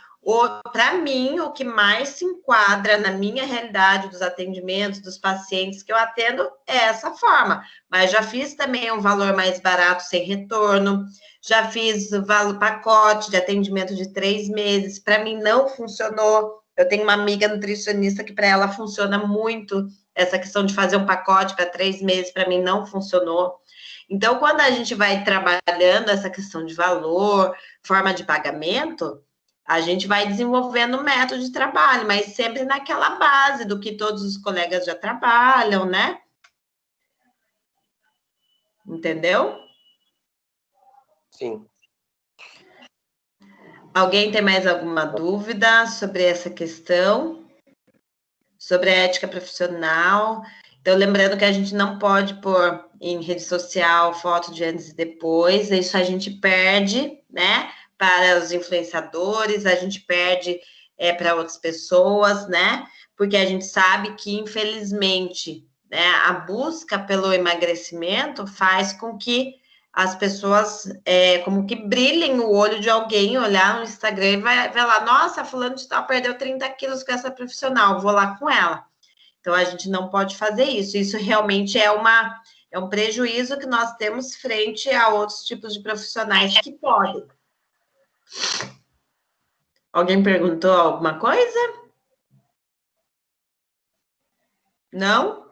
Para mim, o que mais se enquadra na minha realidade dos atendimentos, dos pacientes que eu atendo, é essa forma. Mas já fiz também um valor mais barato, sem retorno. Já fiz o pacote de atendimento de 3 meses. Para mim, não funcionou. Eu tenho uma amiga nutricionista que para ela funciona muito essa questão de fazer um pacote para 3 meses. Para mim, não funcionou. Então, quando a gente vai trabalhando essa questão de valor, forma de pagamento, a gente vai desenvolvendo um método de trabalho, mas sempre naquela base do que todos os colegas já trabalham, né? Entendeu? Sim. Alguém tem mais alguma dúvida sobre essa questão? Sobre a ética profissional? Então, lembrando que a gente não pode pôr em rede social foto de antes e depois, isso a gente perde, né? Para os influenciadores, a gente perde para outras pessoas, né? Porque a gente sabe que, infelizmente, né, a busca pelo emagrecimento faz com que as pessoas como que brilhem o olho de alguém, olhar no Instagram e vai ver lá, nossa, fulano de tal perdeu 30 quilos com essa profissional, vou lá com ela. Então, a gente não pode fazer isso. Isso realmente é um prejuízo que nós temos frente a outros tipos de profissionais que podem. Alguém perguntou alguma coisa? Não?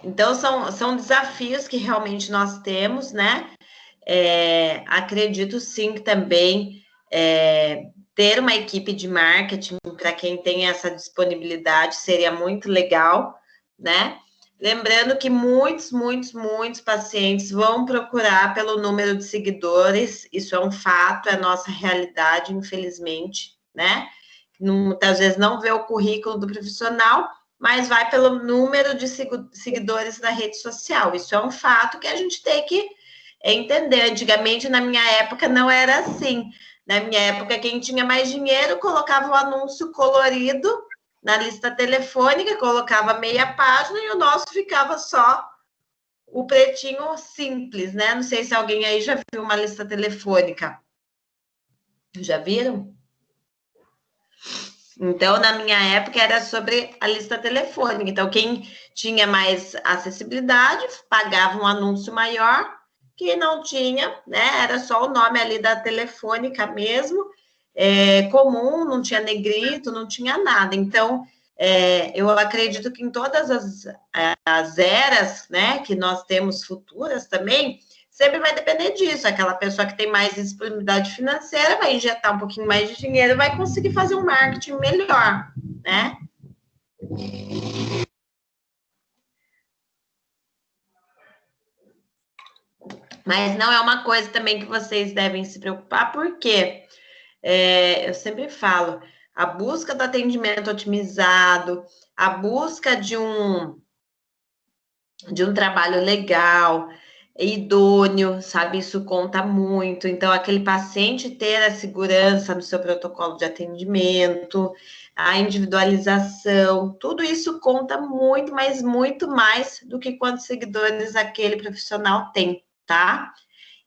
Então, são desafios que realmente nós temos, né? Acredito sim que também ter uma equipe de marketing para quem tem essa disponibilidade seria muito legal, né? Lembrando que muitos pacientes vão procurar pelo número de seguidores, isso é um fato, é a nossa realidade, infelizmente, né? Muitas vezes não vê o currículo do profissional, mas vai pelo número de seguidores na rede social. Isso é um fato que a gente tem que entender. Antigamente, na minha época, não era assim. Na minha época, quem tinha mais dinheiro colocava o anúncio colorido na lista telefônica, colocava meia página e o nosso ficava só o pretinho simples, né? Não sei se alguém aí já viu uma lista telefônica. Já viram? Então, na minha época, era sobre a lista telefônica. Então, quem tinha mais acessibilidade, pagava um anúncio maior. Quem não tinha, né, era só o nome ali da telefônica mesmo, comum, não tinha negrito, não tinha nada. Então, eu acredito que em todas as eras, né, que nós temos futuras também, sempre vai depender disso. Aquela pessoa que tem mais disponibilidade financeira vai injetar um pouquinho mais de dinheiro, vai conseguir fazer um marketing melhor, né? Mas não é uma coisa também que vocês devem se preocupar, porque eu sempre falo, a busca do atendimento otimizado, a busca de um trabalho legal, idôneo, sabe? Isso conta muito. Então, aquele paciente ter a segurança no seu protocolo de atendimento, a individualização, tudo isso conta muito, mas muito mais do que quantos seguidores aquele profissional tem, tá?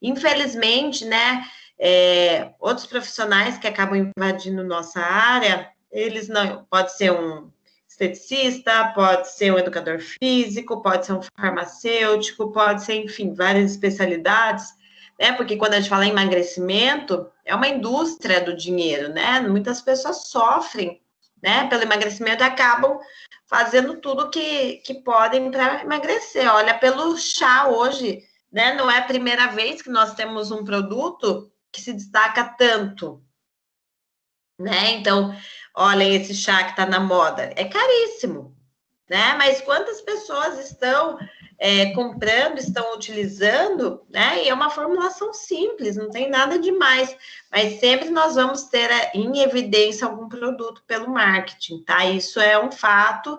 Infelizmente, né, outros profissionais que acabam invadindo nossa área, eles não, pode ser um esteticista, pode ser um educador físico, pode ser um farmacêutico, pode ser, enfim, várias especialidades, né? Porque quando a gente fala em emagrecimento, é uma indústria do dinheiro, né? Muitas pessoas sofrem, né, pelo emagrecimento e acabam fazendo tudo que podem para emagrecer. Olha, pelo chá hoje, né? Não é a primeira vez que nós temos um produto que se destaca tanto, né? Então, olha, esse chá que está na moda, é caríssimo, né? Mas quantas pessoas estão comprando, estão utilizando, né? E é uma formulação simples, não tem nada demais, mas sempre nós vamos ter em evidência algum produto pelo marketing, tá? Isso é um fato.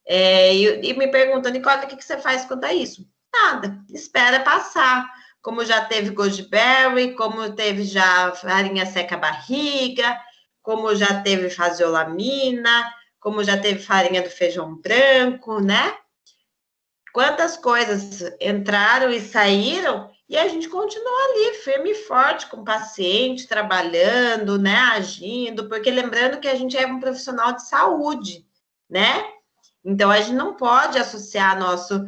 E me perguntam, Nicole, o que você faz quanto a isso? Nada, espera passar. Como já teve goji berry, como teve já farinha seca barriga, como já teve faseolamina, como já teve farinha do feijão branco, né? Quantas coisas entraram e saíram e a gente continua ali, firme e forte com o paciente, trabalhando, né, agindo, porque lembrando que a gente é um profissional de saúde, né? Então, a gente não pode associar nosso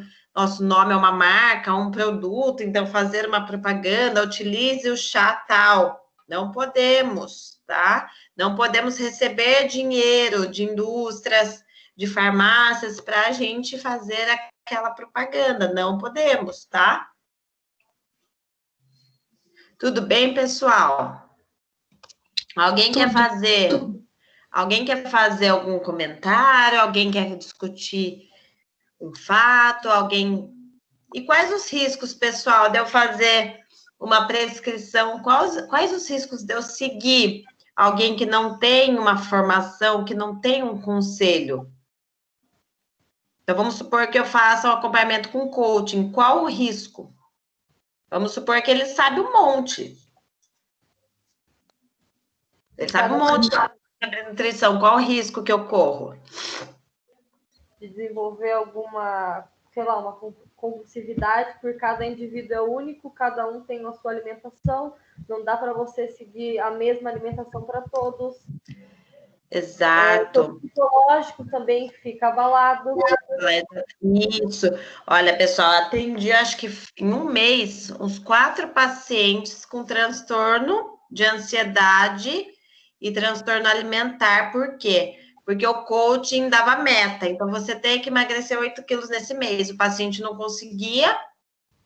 nome a uma marca, a um produto, então fazer uma propaganda, utilize o chá tal. Não podemos, tá? Não podemos receber dinheiro de indústrias, de farmácias, para a gente fazer aquela propaganda. Não podemos, tá? Tudo bem, pessoal? Alguém quer fazer algum comentário? Alguém quer discutir um fato? Alguém... E quais os riscos, pessoal, de eu fazer uma prescrição? Quais os riscos de eu seguir alguém que não tem uma formação, que não tem um conselho? Então, vamos supor que eu faça um acompanhamento com coaching. Qual o risco? Vamos supor que ele sabe um monte. Ele sabe um monte sobre nutrição. Qual o risco que eu corro? de desenvolver alguma, sei lá, uma compulsividade, por cada indivíduo é único, cada um tem a sua alimentação, não dá para você seguir a mesma alimentação para todos. Exato. O psicológico também fica abalado. Isso. Olha, pessoal, atendi, acho que em um mês, uns 4 pacientes com transtorno de ansiedade e transtorno alimentar. Por quê? Porque o coaching dava meta. Então, você tem que emagrecer 8 quilos nesse mês. O paciente não conseguia,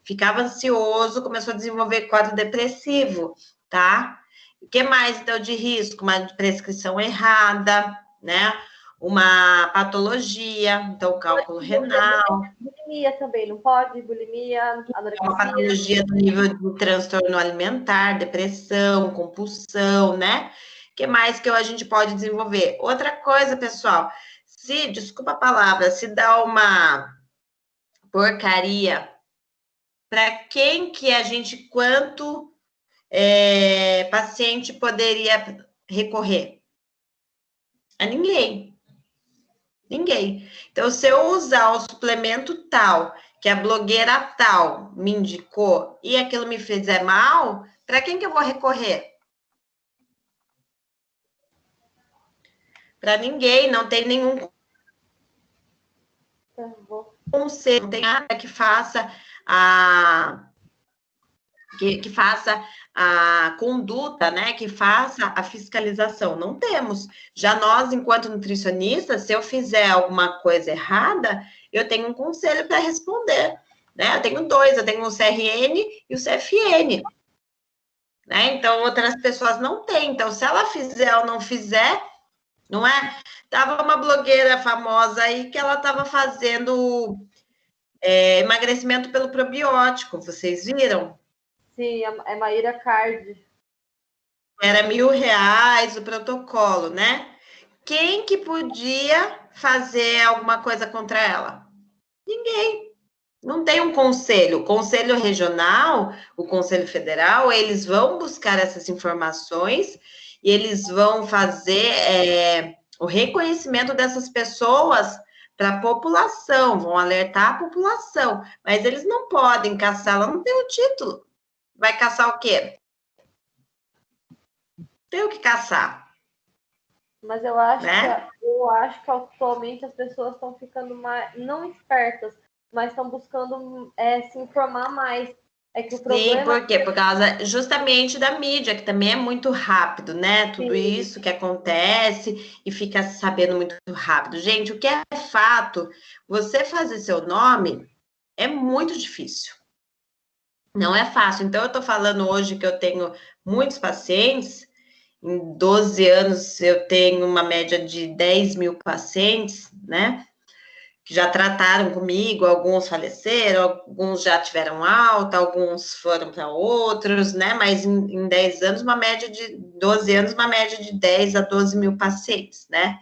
ficava ansioso, começou a desenvolver quadro depressivo, tá? O que mais, então, de risco? Uma prescrição errada, né? Uma patologia, então, cálculo renal. Bulimia também, não pode? Bulimia, anorexia. Uma patologia do nível de transtorno alimentar, depressão, compulsão, né? O que mais que a gente pode desenvolver? Outra coisa, pessoal, desculpa a palavra, se dá uma porcaria, para quem que a gente, quanto paciente poderia recorrer? A ninguém. Ninguém. Então, se eu usar o suplemento tal, que a blogueira tal me indicou, e aquilo me fizer mal, para quem que eu vou recorrer? Para ninguém, não tem nenhum conselho, não tem nada que faça que faça a conduta, né, que faça a fiscalização. Não temos. Já nós, enquanto nutricionistas, se eu fizer alguma coisa errada, eu tenho um conselho para responder, né? Eu tenho 2, eu tenho o CRN e o CFN, né? Então, outras pessoas não têm. Então, se ela fizer ou não fizer, não é? Tava uma blogueira famosa aí que ela estava fazendo emagrecimento pelo probiótico, vocês viram? Sim, é Maíra Card. Era R$1.000 o protocolo, né? Quem que podia fazer alguma coisa contra ela? Ninguém. Não tem um conselho. O conselho regional, o conselho federal, eles vão buscar essas informações e eles vão fazer o reconhecimento dessas pessoas para a população, vão alertar a população, mas eles não podem caçar, ela não tem o título. Vai caçar o quê? Tem o que caçar. Mas eu acho, né? eu acho que atualmente as pessoas estão ficando mais, não espertas, mas estão buscando se informar mais. É que o problema... Sim, por quê? Por causa justamente da mídia, que também é muito rápido, né? Tudo Sim. isso que acontece e fica sabendo muito rápido. Gente, o que é fato, você fazer seu nome é muito difícil. Não é fácil. Então, eu tô falando hoje que eu tenho muitos pacientes, em 12 anos eu tenho uma média de 10.000 pacientes, né? Que já trataram comigo, alguns faleceram, alguns já tiveram alta, alguns foram para outros, né? Mas em 10 anos, uma média de 12 anos, uma média de 10 a 12 mil pacientes, né?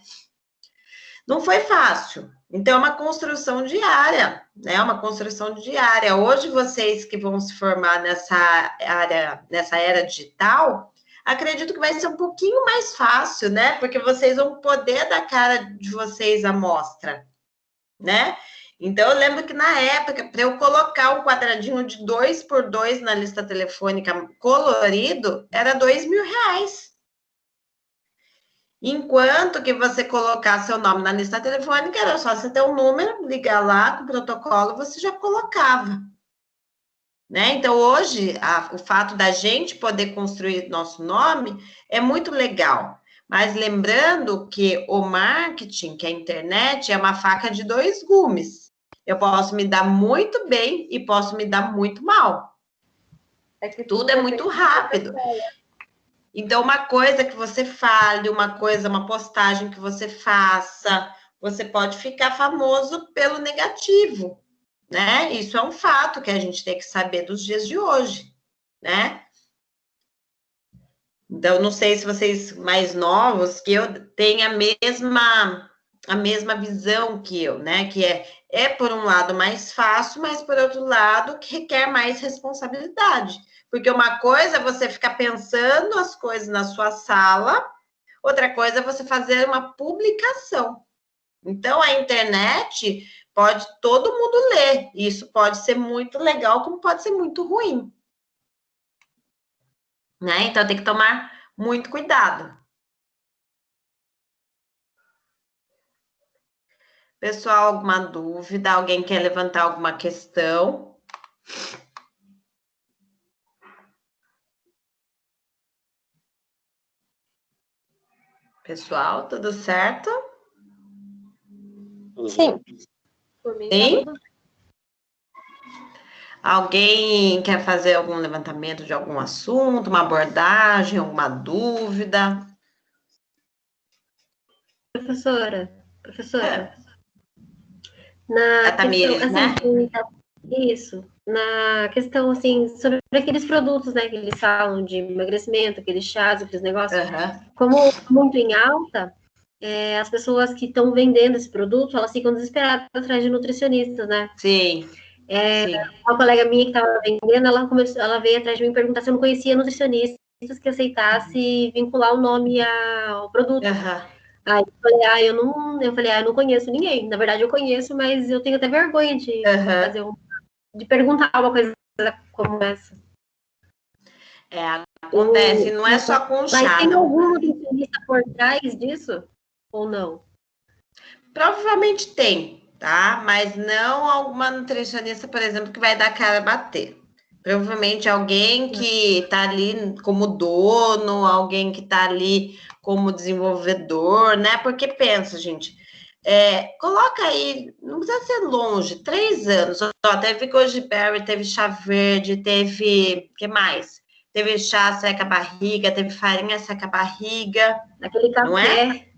Não foi fácil. Então, é uma construção diária, né? Uma construção diária. Hoje, vocês que vão se formar nessa área, nessa era digital, acredito que vai ser um pouquinho mais fácil, né? Porque vocês vão poder dar cara de vocês à mostra, né? Então, eu lembro que na época, para eu colocar um quadradinho de 2x2 na lista telefônica colorido, era R$2.000. Enquanto que você colocar seu nome na lista telefônica, era só você ter um número, ligar lá com o protocolo, você já colocava. Né? Então, hoje, o fato da gente poder construir nosso nome é muito legal. Mas lembrando que o marketing, que a internet, é uma faca de 2 gumes. Eu posso me dar muito bem e posso me dar muito mal. Tudo é muito rápido. Então, uma coisa que você fale, uma postagem que você faça, você pode ficar famoso pelo negativo, né? Isso é um fato que a gente tem que saber dos dias de hoje, né? Então, não sei se vocês mais novos, que eu tenho a mesma visão que eu, né? Que é por um lado mais fácil, mas por outro lado que requer mais responsabilidade. Porque uma coisa é você ficar pensando as coisas na sua sala, outra coisa é você fazer uma publicação, Então, a internet pode todo mundo ler. Isso pode ser muito legal, como pode ser muito ruim. Né? Então, tem que tomar muito cuidado. Pessoal, alguma dúvida? Alguém quer levantar alguma questão? Pessoal, tudo certo? Sim. Por mim, Sim? tá tudo Alguém quer fazer algum levantamento de algum assunto, uma abordagem, alguma dúvida? Professora, É. na A questão, Tamires, assim, né? isso, na questão, assim, sobre aqueles produtos, né, que eles falam de emagrecimento, aqueles chás, aqueles negócios, como muito em alta, as pessoas que estão vendendo esse produto, elas ficam desesperadas atrás de nutricionistas, né? Sim. Sim. Uma colega minha que estava vendendo, ela veio atrás de mim perguntar se eu não conhecia nutricionistas que aceitasse vincular o nome ao produto. Aí eu falei, eu não conheço ninguém. Na verdade, eu conheço, mas eu tenho até vergonha de fazer de perguntar uma coisa como essa. Acontece, não é só com chá. Mas tem algum nutricionista por trás disso? Ou não? Provavelmente tem, tá? Mas não alguma nutricionista, por exemplo, que vai dar cara a bater. Provavelmente alguém que está ali como dono, alguém que está ali como desenvolvedor, né? Porque pensa, gente, coloca aí, não precisa ser longe, 3 anos. Ó, teve goji berry, teve chá verde, teve, o que mais? Teve chá seca a barriga, teve farinha seca a barriga. Aquele café. Não é?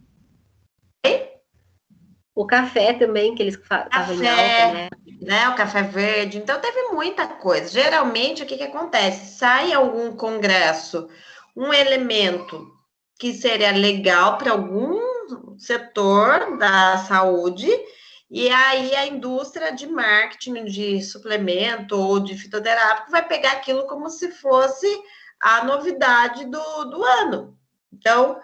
O café também, que eles estavam em alta, né? O café verde. Então, teve muita coisa. Geralmente, o que acontece? Sai algum congresso, um elemento que seria legal para algum setor da saúde, e aí a indústria de marketing de suplemento ou de fitoterápico vai pegar aquilo como se fosse a novidade do ano. Então,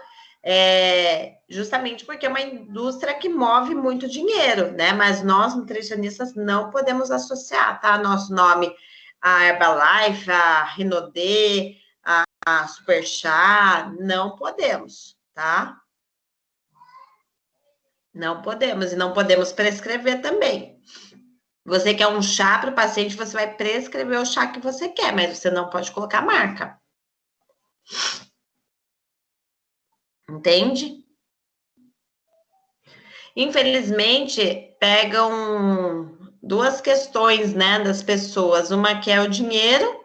justamente porque é uma indústria que move muito dinheiro, né? Mas nós, nutricionistas, não podemos associar, tá? Nosso nome a Herbalife, a Rinodê, a Super Chá, não podemos, tá? Não podemos, e não podemos prescrever também. Você quer um chá para o paciente, você vai prescrever o chá que você quer, mas você não pode colocar marca. Entende? Infelizmente, pegam duas questões, né, das pessoas. Uma que é o dinheiro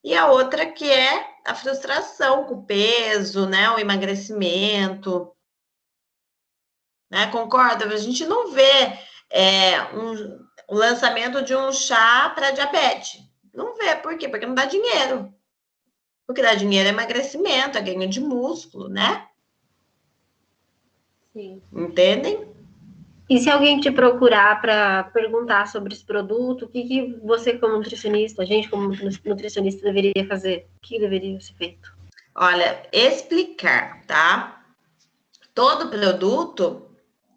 e a outra que é a frustração com o peso, né, o emagrecimento. Né, concorda? A gente não vê o lançamento de um chá para diabetes. Não vê, por quê? Porque não dá dinheiro. O que dá dinheiro é emagrecimento, é ganho de músculo, né? Sim. Entendem? E se alguém te procurar para perguntar sobre esse produto, o que você, como nutricionista, a gente, como nutricionista, deveria fazer? O que deveria ser feito? Olha, explicar, tá? Todo produto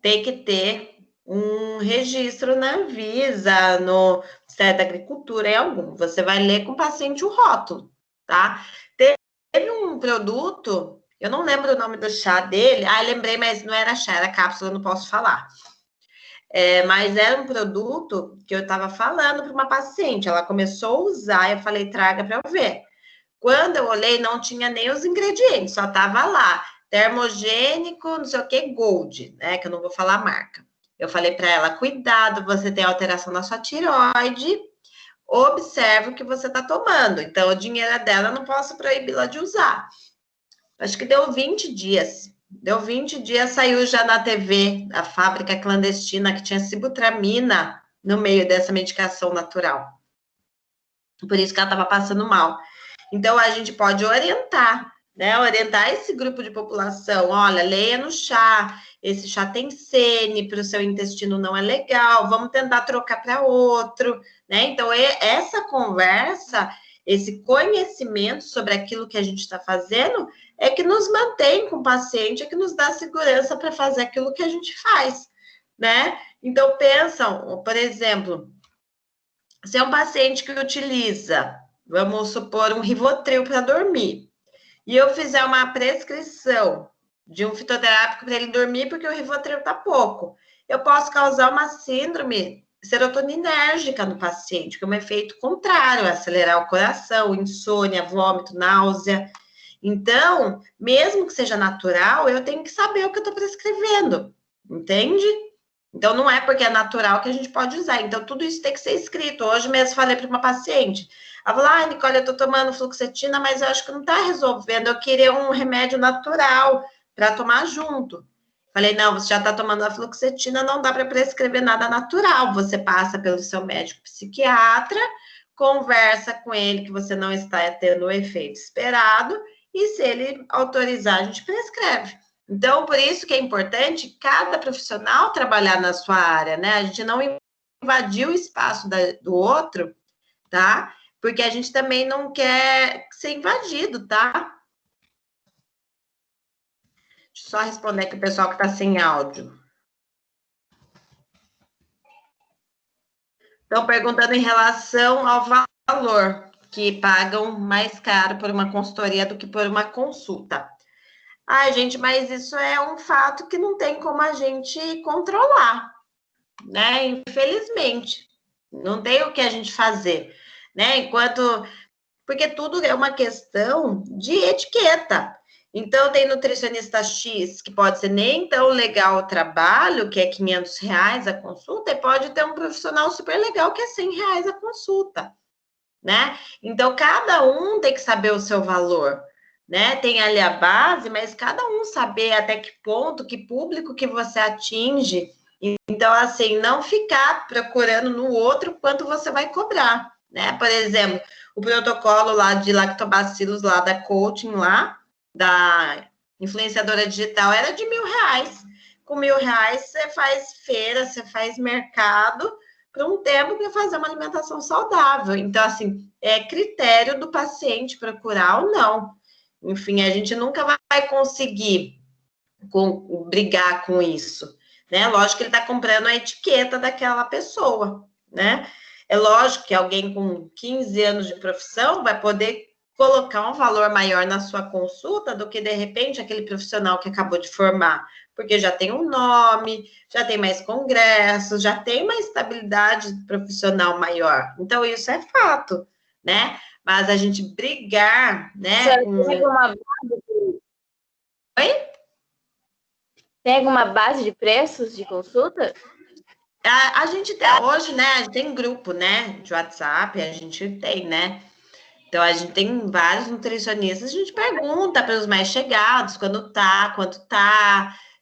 tem que ter um registro na Anvisa, no Ministério da Agricultura, em algum. Você vai ler com o paciente o rótulo, tá? Teve um produto, eu não lembro o nome do chá dele. Lembrei, mas não era chá, era cápsula, eu não posso falar. Mas era um produto que eu estava falando para uma paciente. Ela começou a usar, eu falei, traga para eu ver. Quando eu olhei, não tinha nem os ingredientes, só estava lá, termogênico, não sei o que, Gold, né? Que eu não vou falar a marca. Eu falei para ela, cuidado, você tem alteração na sua tireoide, observe o que você está tomando. Então, o dinheiro dela, eu não posso proibi-la de usar. Acho que deu 20 dias. Deu 20 dias, saiu já na TV a fábrica clandestina que tinha sibutramina no meio dessa medicação natural. Por isso que ela estava passando mal. Então, a gente pode orientar, né? Orientar esse grupo de população. Olha, leia no chá. Esse chá tem sene, para o seu intestino não é legal. Vamos tentar trocar para outro, né? Então, essa conversa, esse conhecimento sobre aquilo que a gente está fazendo, é que nos mantém com o paciente, é que nos dá segurança para fazer aquilo que a gente faz. né? Então, pensam, por exemplo, se é um paciente que utiliza, vamos supor, um Rivotril para dormir, e eu fizer uma prescrição de um fitoterápico para ele dormir, porque o Rivotril está pouco, eu posso causar uma síndrome serotoninérgica no paciente, que é um efeito contrário, acelerar o coração, insônia, vômito, náusea. Então, mesmo que seja natural, eu tenho que saber o que eu estou prescrevendo, entende? Então, não é porque é natural que a gente pode usar. Então, tudo isso tem que ser escrito. Hoje mesmo falei para uma paciente. Ela falou, Nicole, eu estou tomando fluoxetina, mas eu acho que não está resolvendo. Eu queria um remédio natural para tomar junto. Falei, não, você já está tomando a fluoxetina, não dá para prescrever nada natural. Você passa pelo seu médico psiquiatra, conversa com ele que você não está tendo o efeito esperado, e se ele autorizar, a gente prescreve. Então, por isso que é importante cada profissional trabalhar na sua área, né? A gente não invadir o espaço do outro, tá? Porque a gente também não quer ser invadido, tá? Deixa eu só responder aqui o pessoal que está sem áudio. Estão perguntando em relação ao valor, que pagam mais caro por uma consultoria do que por uma consulta. Ai, gente, mas isso é um fato que não tem como a gente controlar, né? Infelizmente, não tem o que a gente fazer, né? Porque tudo é uma questão de etiqueta. Então, tem nutricionista X, que pode ser nem tão legal o trabalho, que é R$500 a consulta, e pode ter um profissional super legal, que é R$100 a consulta, né? Então, cada um tem que saber o seu valor, né? Tem ali a base, mas cada um saber até que ponto, que público que você atinge. Então, assim, não ficar procurando no outro quanto você vai cobrar, né? Por exemplo, o protocolo lá de lactobacilos lá da coaching lá, da influenciadora digital, era de R$1.000. Com R$1.000, você faz feira, você faz mercado, para um tempo para fazer uma alimentação saudável. Então, assim, é critério do paciente procurar ou não. Enfim, a gente nunca vai conseguir brigar com isso, né? Lógico que ele está comprando a etiqueta daquela pessoa, né? É lógico que alguém com 15 anos de profissão vai poder colocar um valor maior na sua consulta do que, de repente, aquele profissional que acabou de formar, porque já tem um nome, já tem mais congressos, já tem uma estabilidade profissional maior. Então, isso é fato, né? Mas a gente brigar, né? Oi? Tem alguma base de preços de consulta? A gente tem, hoje, né, a gente tem grupo, né, de WhatsApp, a gente tem, né? Então, a gente tem vários nutricionistas, a gente pergunta para os mais chegados quanto tá,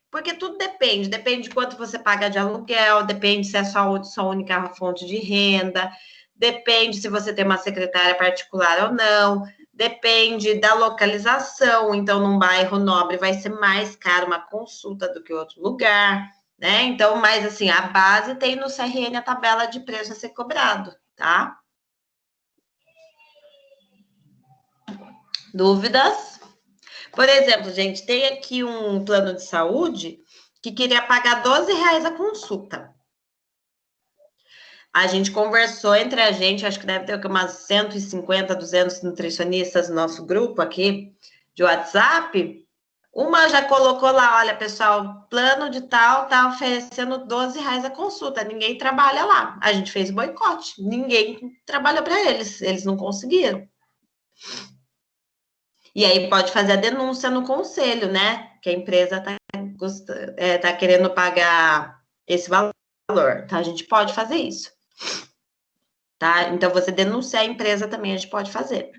porque tudo depende de quanto você paga de aluguel, depende se é sua única fonte de renda, depende se você tem uma secretária particular ou não, depende da localização, então, num bairro nobre vai ser mais caro uma consulta do que outro lugar, né? Então, mas assim, a base tem no CRN a tabela de preço a ser cobrado, tá? Dúvidas? Por exemplo, gente, tem aqui um plano de saúde que queria pagar R$12 a consulta. A gente conversou entre a gente, acho que deve ter umas 150, 200 nutricionistas no nosso grupo aqui de WhatsApp. Uma já colocou lá, olha, pessoal, plano de tal tá oferecendo R$12 a consulta, ninguém trabalha lá. A gente fez boicote, ninguém trabalhou para eles não conseguiram. E aí pode fazer a denúncia no conselho, né? Que a empresa tá querendo pagar esse valor, tá? A gente pode fazer isso, tá? Então, você denunciar a empresa também a gente pode fazer.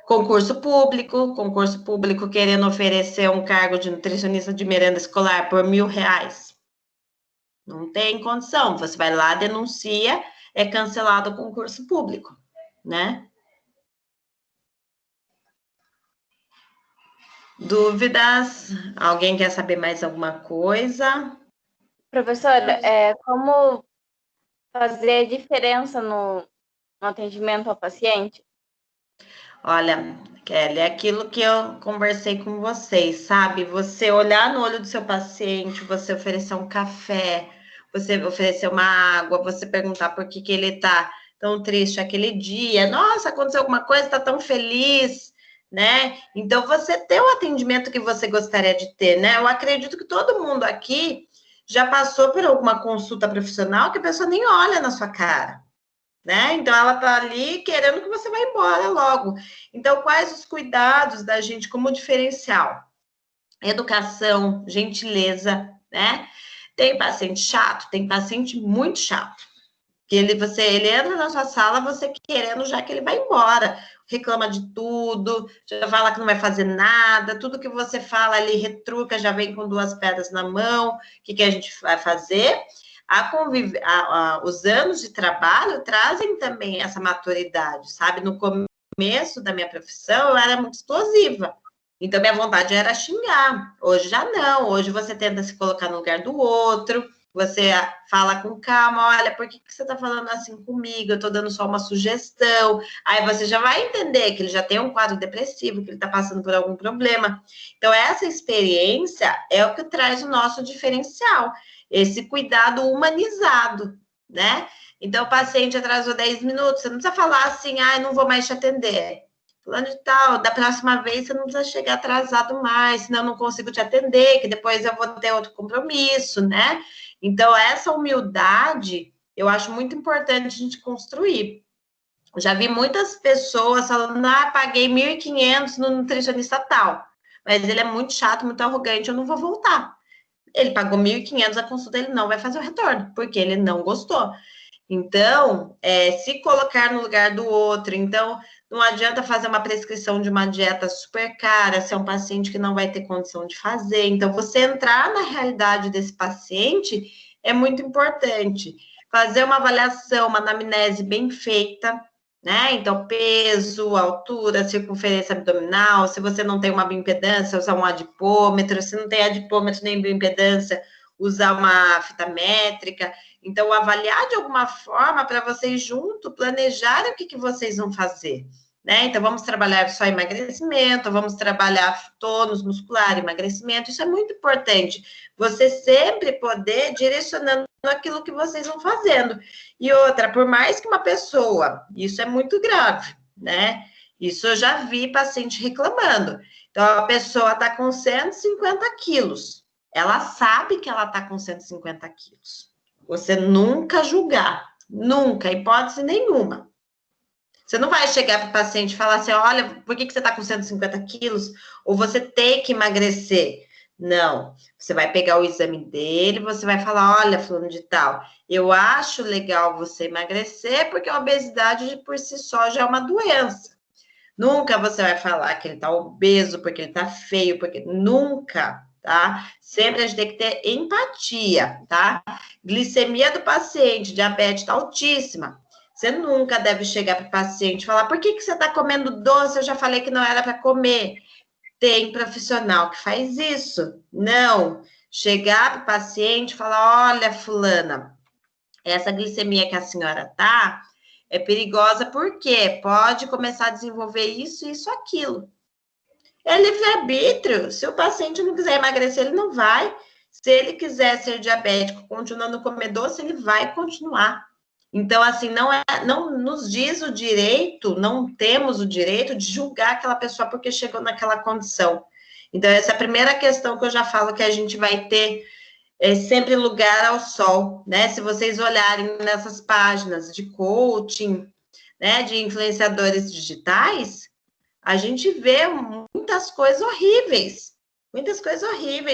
Concurso público querendo oferecer um cargo de nutricionista de merenda escolar por R$1.000. Não tem condição. Você vai lá, denuncia, é cancelado o concurso público, né? Dúvidas? Alguém quer saber mais alguma coisa? Professora, como fazer diferença no atendimento ao paciente? Olha, Kelly, é aquilo que eu conversei com vocês, sabe? Você olhar no olho do seu paciente, você oferecer um café, você oferecer uma água, você perguntar por que ele tá tão triste aquele dia. Nossa, aconteceu alguma coisa, tá tão feliz, né? Então, você ter o atendimento que você gostaria de ter, né? Eu acredito que todo mundo aqui já passou por alguma consulta profissional que a pessoa nem olha na sua cara, né? Então, ela tá ali querendo que você vá embora logo. Então, quais os cuidados da gente como diferencial? Educação, gentileza, né? Tem paciente chato, tem paciente muito chato. Que ele entra na sua sala, você querendo já que ele vai embora, reclama de tudo, já fala que não vai fazer nada, tudo que você fala ali retruca, já vem com 2 pedras na mão. O que a gente vai fazer? Os anos de trabalho trazem também essa maturidade, sabe? No começo da minha profissão, eu era muito explosiva. Então, minha vontade era xingar. Hoje já não. Hoje você tenta se colocar no lugar do outro, você fala com calma, olha, por que você está falando assim comigo? Eu estou dando só uma sugestão. Aí você já vai entender que ele já tem um quadro depressivo, que ele está passando por algum problema. Então, essa experiência é o que traz o nosso diferencial, esse cuidado humanizado, né? Então, o paciente atrasou 10 minutos, você não precisa falar assim, não vou mais te atender. Fulano de tal, da próxima vez você não precisa chegar atrasado mais, senão eu não consigo te atender, que depois eu vou ter outro compromisso, né? Então, essa humildade, eu acho muito importante a gente construir. Eu já vi muitas pessoas falando, paguei 1.500 no nutricionista tal, mas ele é muito chato, muito arrogante, eu não vou voltar. Ele pagou 1.500 a consulta, ele não vai fazer o retorno, porque ele não gostou. Então, se colocar no lugar do outro. Então, não adianta fazer uma prescrição de uma dieta super cara se é um paciente que não vai ter condição de fazer. Então, você entrar na realidade desse paciente é muito importante. Fazer uma avaliação, uma anamnese bem feita, né? Então, peso, altura, circunferência abdominal. Se você não tem uma bioimpedância, usar um adipômetro. Se não tem adipômetro nem bioimpedância, usar uma fita métrica. Então, avaliar de alguma forma para vocês juntos planejarem o que vocês vão fazer, né? Então, vamos trabalhar só emagrecimento, vamos trabalhar tônus muscular, emagrecimento, isso é muito importante. Você sempre poder direcionando aquilo que vocês vão fazendo. E outra, por mais que uma pessoa, isso é muito grave, né? Isso eu já vi paciente reclamando. Então, a pessoa está com 150 quilos. Ela sabe que ela está com 150 quilos. Você nunca julgar, nunca, hipótese nenhuma. Você não vai chegar para o paciente e falar assim, olha, por que você está com 150 quilos? Ou você tem que emagrecer. Não, você vai pegar o exame dele, você vai falar, olha, fulano de tal, eu acho legal você emagrecer, porque a obesidade por si só já é uma doença. Nunca você vai falar que ele está obeso, porque ele está feio, porque nunca, tá? Sempre a gente tem que ter empatia, tá? Glicemia do paciente, diabetes está altíssima. Você nunca deve chegar para o paciente e falar, por que você está comendo doce? Eu já falei que não era para comer. Tem profissional que faz isso. Não. Chegar para o paciente e falar, olha, fulana, essa glicemia que a senhora tá é perigosa porque pode começar a desenvolver isso, isso, aquilo. É livre-arbítrio. Se o paciente não quiser emagrecer, ele não vai. Se ele quiser ser diabético, continuando a comer doce, ele vai continuar. Então, assim, não nos diz o direito, não temos o direito de julgar aquela pessoa porque chegou naquela condição. Então, essa é a primeira questão que eu já falo que a gente vai ter sempre lugar ao sol, né? Se vocês olharem nessas páginas de coaching, né, de influenciadores digitais, a gente vê muitas coisas horríveis,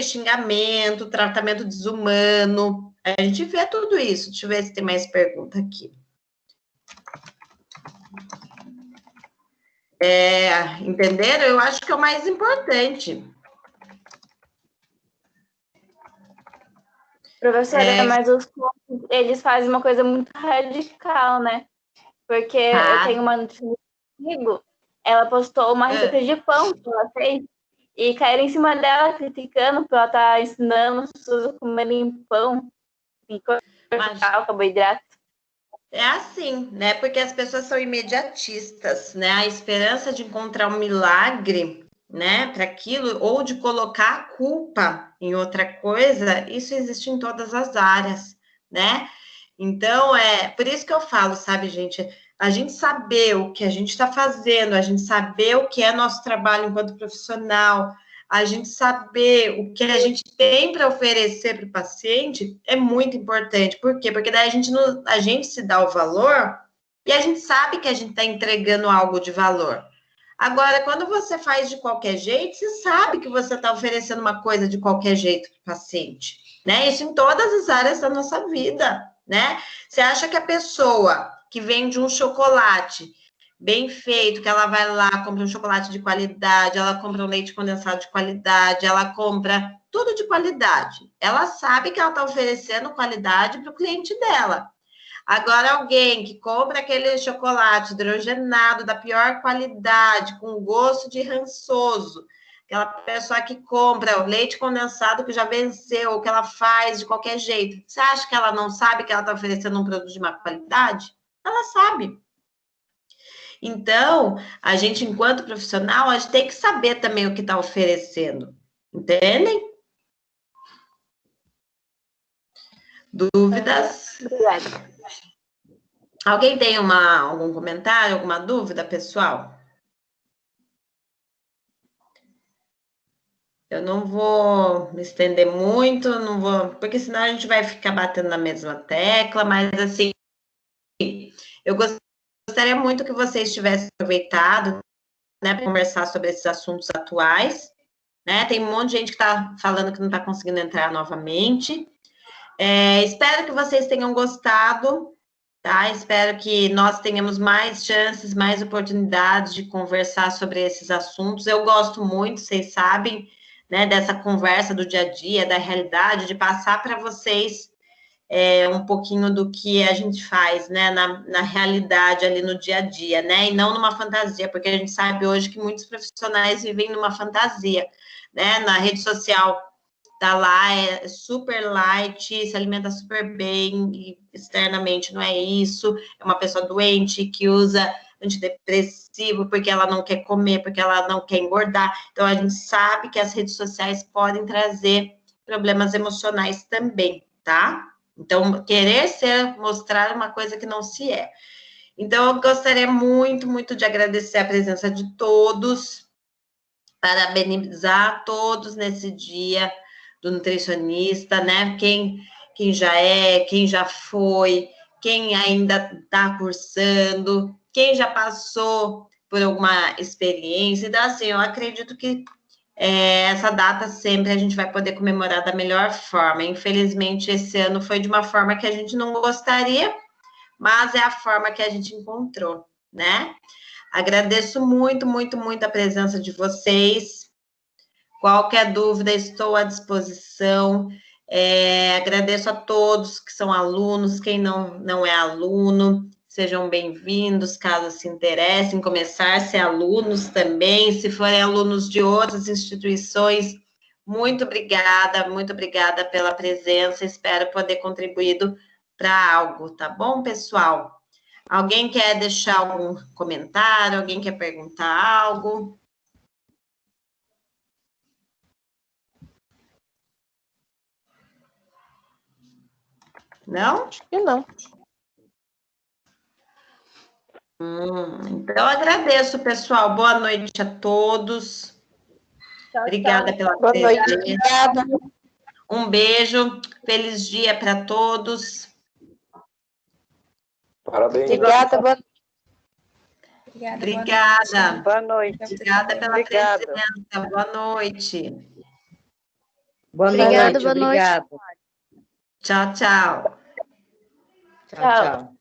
xingamento, tratamento desumano, a gente vê tudo isso. Deixa eu ver se tem mais pergunta aqui. Entenderam? Eu acho que é o mais importante. Professora, mas os coaches, eles fazem uma coisa muito radical, né? Porque eu tenho uma nutricionista comigo, ela postou uma receita de pão que ela fez, e caíram em cima dela, criticando porque ela tá ensinando as pessoas a comerem pão, cortar carboidrato. É assim, né? Porque as pessoas são imediatistas, né? A esperança de encontrar um milagre, né, para aquilo, ou de colocar a culpa em outra coisa, isso existe em todas as áreas, né? Então, é por isso que eu falo, sabe, gente? A gente saber o que a gente está fazendo, a gente saber o que é nosso trabalho enquanto profissional, a gente saber o que a gente tem para oferecer para o paciente é muito importante. Por quê? Porque daí a gente se dá o valor e a gente sabe que a gente está entregando algo de valor. Agora, quando você faz de qualquer jeito, você sabe que você está oferecendo uma coisa de qualquer jeito para o paciente, né? Isso em todas as áreas da nossa vida, né? Você acha que a pessoa que vende um chocolate bem feito, que ela vai lá, compra um chocolate de qualidade, ela compra um leite condensado de qualidade, ela compra tudo de qualidade. Ela sabe que ela está oferecendo qualidade para o cliente dela. Agora, alguém que compra aquele chocolate hidrogenado da pior qualidade, com gosto de rançoso, aquela pessoa que compra o leite condensado que já venceu, que ela faz de qualquer jeito, você acha que ela não sabe que ela está oferecendo um produto de má qualidade? Ela sabe. Então, a gente, enquanto profissional, a gente tem que saber também o que está oferecendo. Entendem? Dúvidas? Obrigada. Alguém tem algum comentário, alguma dúvida, pessoal? Eu não vou me estender muito, não vou, porque senão a gente vai ficar batendo na mesma tecla, mas assim, eu gostaria muito que vocês tivessem aproveitado, né, para conversar sobre esses assuntos atuais, né? Tem um monte de gente que está falando que não está conseguindo entrar novamente. Espero que vocês tenham gostado, tá? Espero que nós tenhamos mais chances, mais oportunidades de conversar sobre esses assuntos. Eu gosto muito, vocês sabem, né, dessa conversa do dia a dia, da realidade, de passar para vocês um pouquinho do que a gente faz, né, na realidade ali no dia a dia, né, e não numa fantasia, porque a gente sabe hoje que muitos profissionais vivem numa fantasia, né, na rede social tá lá, é super light, se alimenta super bem, e externamente não é isso, é uma pessoa doente que usa antidepressivo porque ela não quer comer, porque ela não quer engordar. Então, a gente sabe que as redes sociais podem trazer problemas emocionais também, tá? Então, querer mostrar uma coisa que não se é. Então, eu gostaria muito, muito de agradecer a presença de todos, parabenizar todos nesse dia do nutricionista, né? Quem já quem já foi, quem ainda está cursando, quem já passou por alguma experiência. Então, assim, eu acredito que essa data sempre a gente vai poder comemorar da melhor forma. Infelizmente, esse ano foi de uma forma que a gente não gostaria, mas é a forma que a gente encontrou, né? Agradeço muito, muito, muito a presença de vocês. Qualquer dúvida, estou à disposição. Agradeço a todos que são alunos, quem não é aluno, sejam bem-vindos, caso se interessem em começar a ser alunos também, se forem alunos de outras instituições, muito obrigada pela presença, espero poder contribuído para algo, tá bom, pessoal? Alguém quer deixar algum comentário? Alguém quer perguntar algo? Não? Acho que não. Então, agradeço, pessoal. Boa noite a todos. Tchau, Obrigada tchau. pela Boa noite. presença. Obrigada. Um beijo. Feliz dia para todos. Parabéns. Obrigada, boa noite. Obrigada. Boa noite. Obrigada pela presença. Boa noite. Boa Obrigada, noite, boa noite. obrigada. Tchau, tchau. Tchau, tchau.